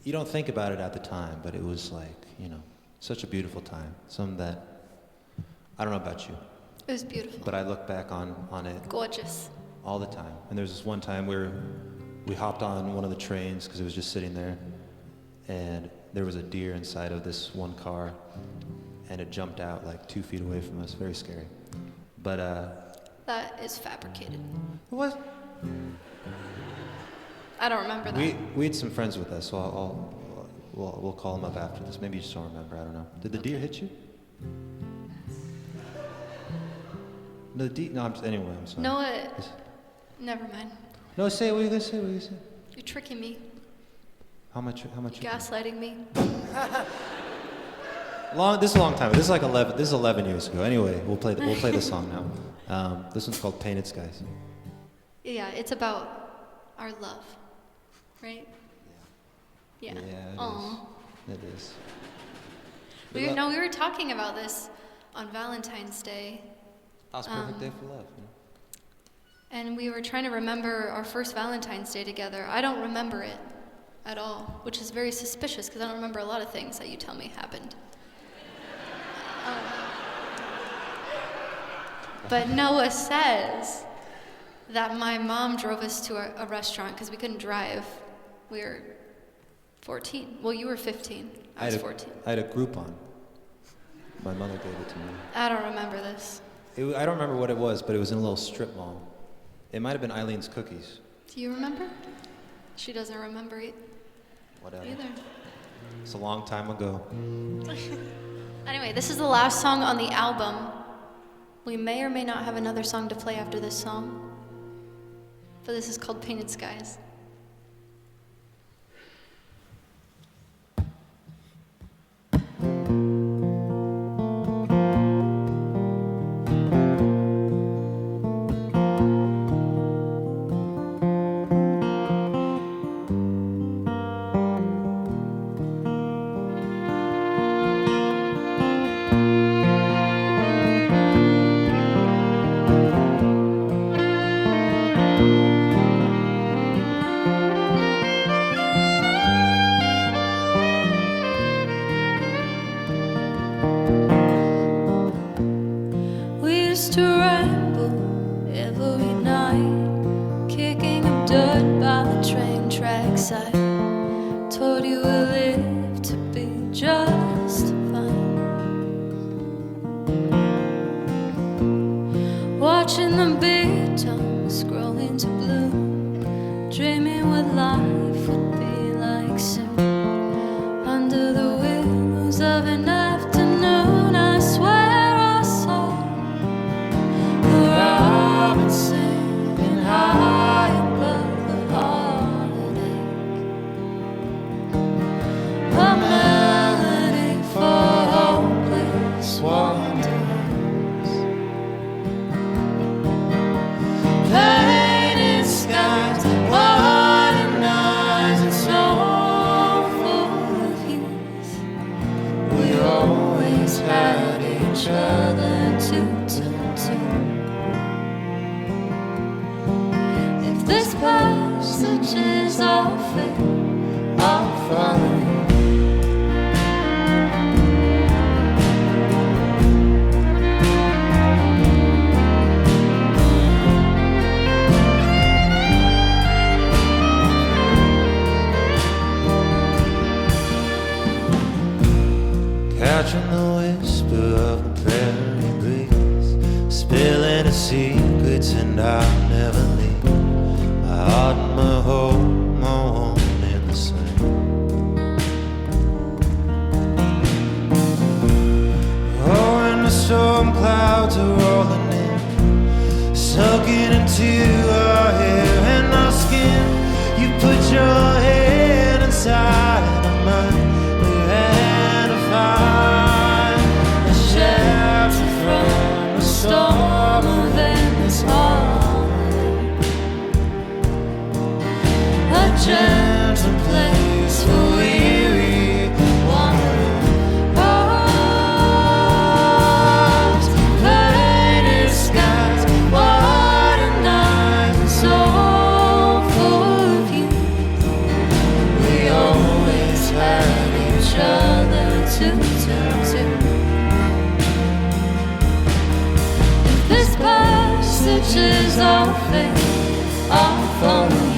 Speaker 1: you don't think about it at the time, but it was like, you know, such a beautiful time. Something that, I don't know about you,
Speaker 2: It was beautiful.
Speaker 1: but I look back on it
Speaker 2: Gorgeous.
Speaker 1: all the time. And there's this one time where we hopped on one of the trains because it was just sitting there, and there was a deer inside of this one car, and it jumped out like 2 feet away from us. Very scary. But
Speaker 2: That is fabricated.
Speaker 1: what?
Speaker 2: I don't remember that.
Speaker 1: We had some friends with us, so we'll call them up after this. Maybe you just don't remember. I don't know. Did the deer hit you? No, anyway, I'm sorry.
Speaker 2: No, never mind.
Speaker 1: No, say what you gonna say. What you gonna say?
Speaker 2: You're tricking me.
Speaker 1: How much?
Speaker 2: Gaslighting me.
Speaker 1: This is a long time. This is like 11. This is 11 years ago. Anyway, we'll play the song now. This one's called Painted Skies.
Speaker 2: Yeah, it's about our love, right? Yeah.
Speaker 1: Yeah,
Speaker 2: Aw.
Speaker 1: it is.
Speaker 2: We were talking about this on Valentine's Day,
Speaker 1: That's perfect day for love. You know?
Speaker 2: and we were trying to remember our first Valentine's Day together. I don't remember it at all, which is very suspicious because I don't remember a lot of things that you tell me happened. But Noah says that my mom drove us to a restaurant because we couldn't drive. We were 14. Well, you were 15. I was 14.
Speaker 1: I had a Groupon. My mother gave it to me.
Speaker 2: I don't remember this.
Speaker 1: I don't remember what it was, but it was in a little strip mall. It might have been Eileen's Cookies.
Speaker 2: Do you remember? She doesn't remember it
Speaker 1: Whatever.
Speaker 2: either.
Speaker 1: It's a long time ago.
Speaker 2: Anyway, this is the last song on the album. We may or may not have another song to play after this song, but this is called Painted Skies.
Speaker 5: always had each other to turn to. If this passage is our fate, I'll follow you.
Speaker 1: Catching the whisper of the prairie breeze, spilling the secrets and I'll never leave. My heart and my home, my home in the same. Oh, and the storm clouds are rolling in, soaking into our hair and our skin. You put your head inside of mine.
Speaker 5: A shelter from the storm of endless heart, a gentle place for weary wandering hearts, painted skies, water nights, and so full of you. We always had each other to turn to. If this passage is our fate, I'll follow you.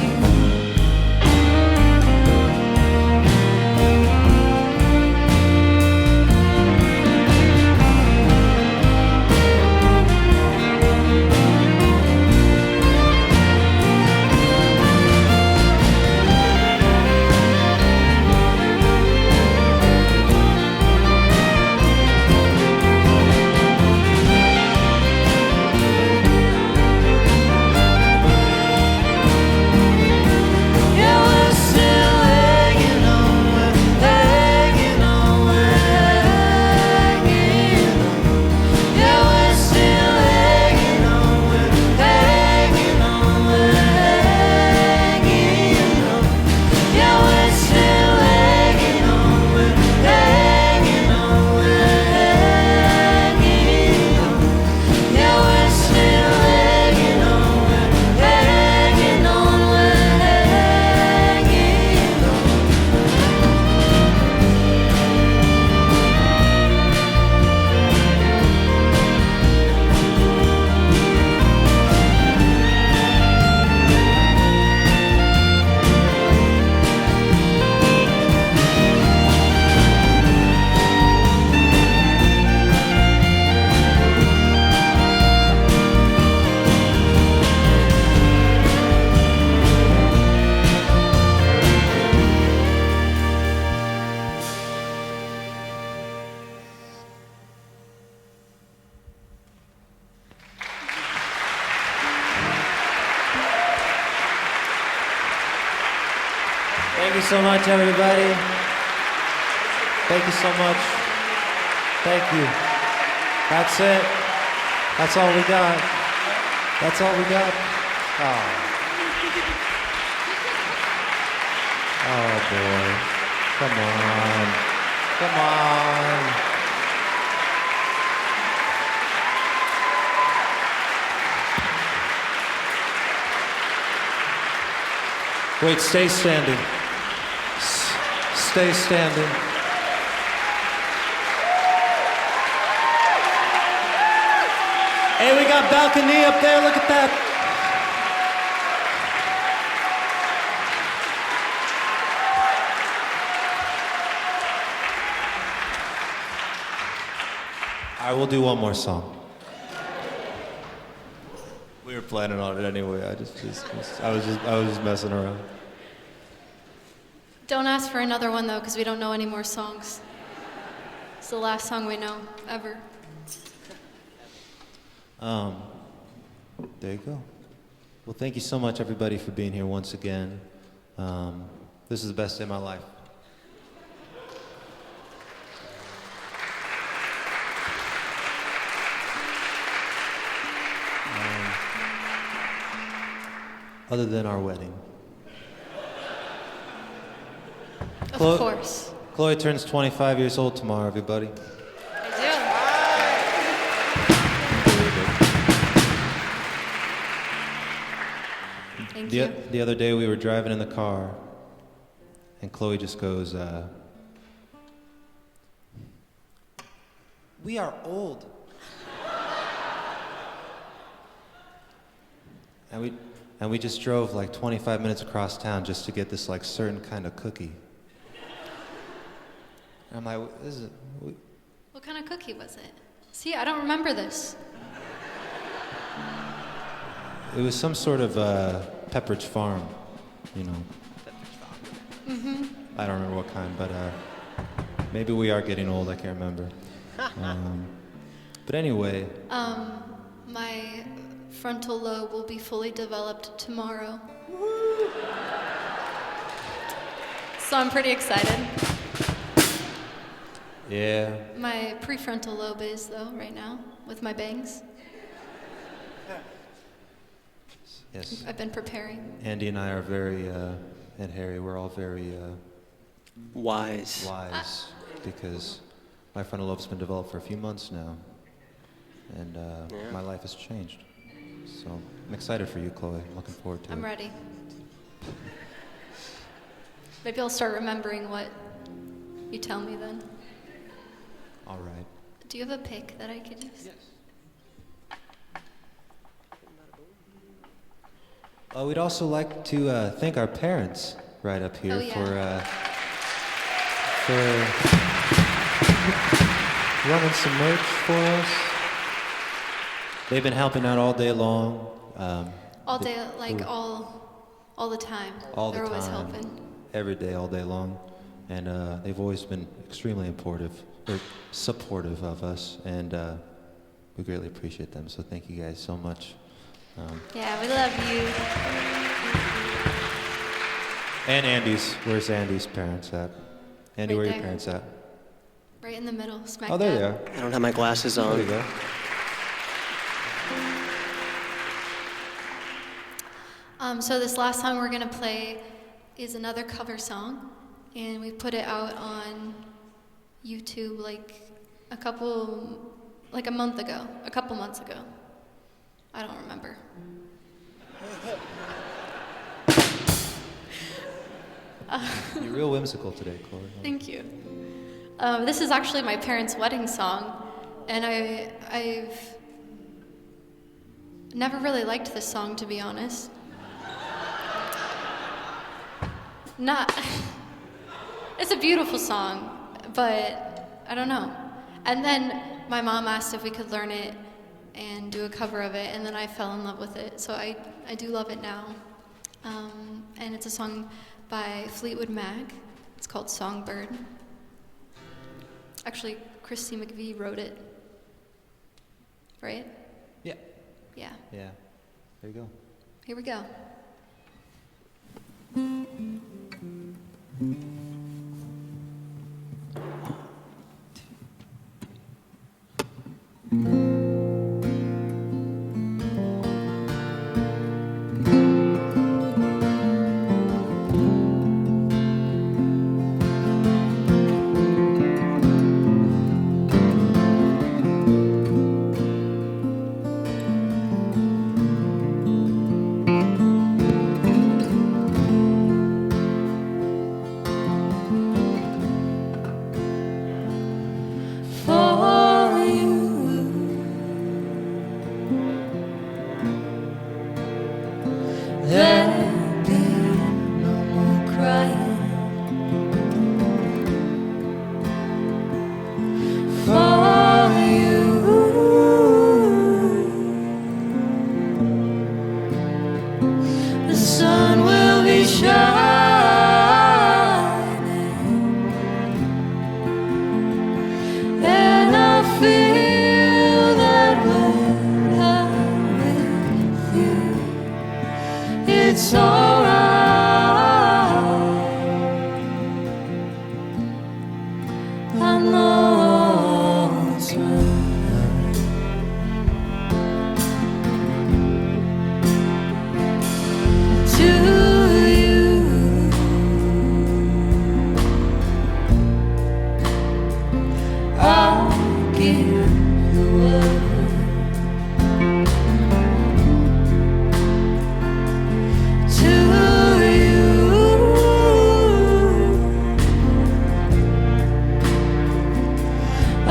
Speaker 1: Thank you so much, everybody. Thank you so much. Thank you. That's it. That's all we got. That's all we got. Oh boy. Come on. Come on. Wait, stay standing. Stay standing. Hey, we got balcony up there. Look at that. I will do one more song. We were planning on it anyway. I was just messing around.
Speaker 2: Don't ask for another one though, because we don't know any more songs. It's the last song we know ever.
Speaker 1: There you go. Well, thank you so much, everybody, for being here once again. This is the best day of my life. Other than our wedding.
Speaker 2: Of course.
Speaker 1: Chloe turns 25 years old tomorrow, everybody.
Speaker 2: I Thank
Speaker 1: The,
Speaker 2: you.
Speaker 1: the other day we were driving in the car, and Chloe just goes, "We are old." And we just drove like 25 minutes across town just to get this like certain kind of cookie. And I'm like, "This is."
Speaker 2: What kind of cookie was it? See, I don't remember this.
Speaker 1: It was some sort of Pepperidge Farm, you know. I don't remember what kind, but maybe we are getting old. I can't remember. But anyway,
Speaker 2: My frontal lobe will be fully developed tomorrow. So I'm pretty excited.
Speaker 1: yeah,
Speaker 2: My prefrontal lobe is, though, right now, with my bangs.
Speaker 1: yes.
Speaker 2: I've been preparing.
Speaker 1: Andy and I are very, and Harry, we're all very
Speaker 3: Wise.
Speaker 1: wise because my frontal lobe's been developed for a few months now, and my life has changed. So I'm excited for you, Chloe. I'm looking forward to
Speaker 2: I'm
Speaker 1: it.
Speaker 2: ready. Maybe I'll start remembering what you tell me then.
Speaker 1: All right.
Speaker 2: Do you have a pick that I could use? Yes.
Speaker 1: We'd also like to thank our parents right up here
Speaker 2: Oh, yeah.
Speaker 1: for running some merch for us. They've been helping out all day long.
Speaker 2: All day, like all the time.
Speaker 1: All the
Speaker 2: They're always
Speaker 1: time.
Speaker 2: helping.
Speaker 1: Every day, all day long. And they've always been extremely supportive of us, and we greatly appreciate them. So thank you guys so much.
Speaker 2: Yeah, we love you.
Speaker 1: And Andy's. Where's Andy's parents at? Andy,
Speaker 2: Right
Speaker 1: where are your
Speaker 2: there.
Speaker 1: parents at?
Speaker 2: Right in the middle, smack
Speaker 1: Oh, there they
Speaker 2: dab.
Speaker 1: are.
Speaker 3: I don't have my glasses
Speaker 1: There you
Speaker 3: on.
Speaker 1: go.
Speaker 2: So this last song we're gonna play is another cover song, and we put it out on YouTube like a couple months ago. I don't remember.
Speaker 1: You're real whimsical today, Chloe.
Speaker 2: Thank you. This is actually my parents' wedding song, and I've never really liked this song, to be honest. It's a beautiful song, but I don't know. And then my mom asked if we could learn it and do a cover of it, and then I fell in love with it. So I do love it now. And it's a song by Fleetwood Mac. It's called Songbird. Actually, Christy McVie wrote it. Right?
Speaker 1: Yeah.
Speaker 2: Yeah.
Speaker 1: Yeah. There you go.
Speaker 2: Here we go.
Speaker 4: For you, there'll be no more crying. For you, the sun will be shining, and I feel that when I'm with you, it's alright. I know it's right. To you, I'll give the world.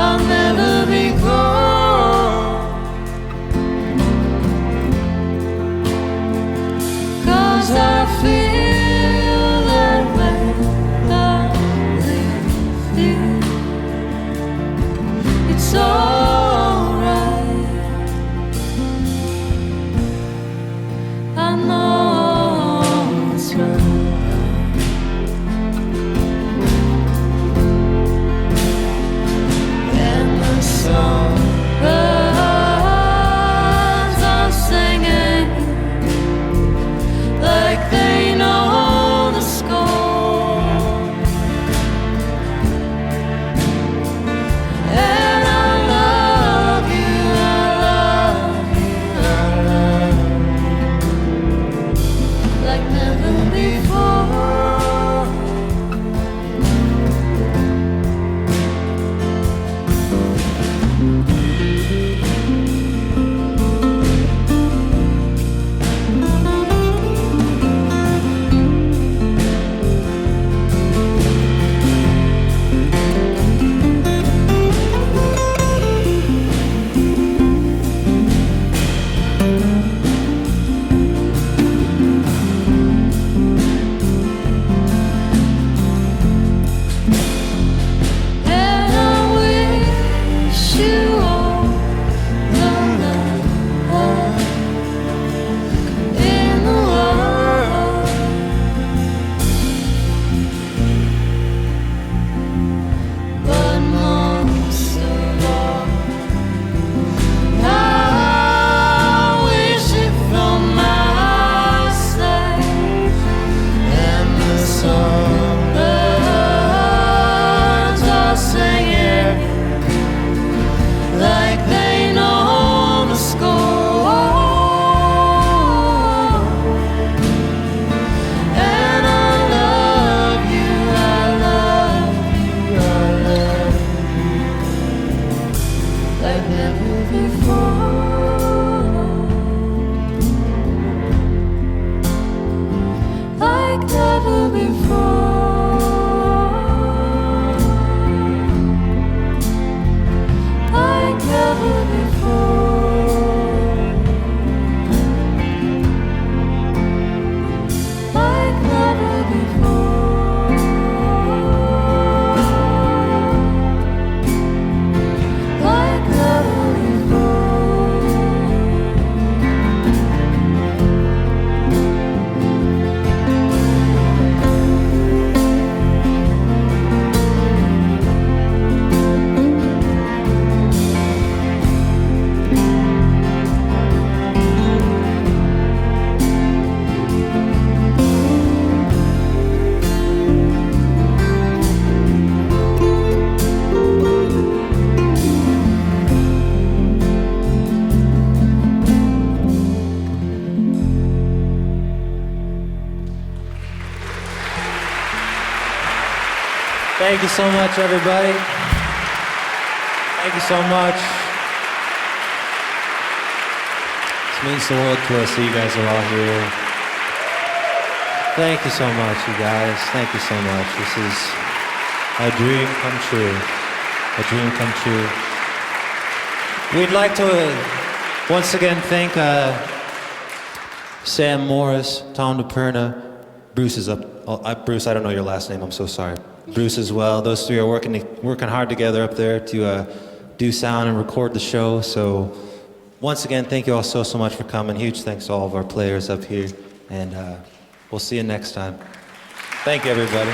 Speaker 5: I'll never be gone. 'Cause I feel that when I leave you, it's alright. I know it's right. And the songbirds are singing like they know the score. And I love you, I love you, I love you like never before. And I wish you all the love in the world. But most of all, I wish it from my side. And the songbirds are singing like they know the score. And I love you, I love you, I love you like never before. Like never before. Like never before. Like never before. Like never
Speaker 1: Thank you so much, everybody. Thank you so much. This means the world to us that you guys are all here. Thank you so much, you guys. Thank you so much. This is a dream come true. A dream come true. We'd like to once again thank Sam Morris, Tom DePerna, Bruce is up. Bruce, I don't know your last name. I'm so sorry. Bruce as well. Those three are working hard together up there to do sound and record the show. So once again, thank you all so much for coming. Huge thanks to all of our players up here, and we'll see you next time. Thank you, everybody.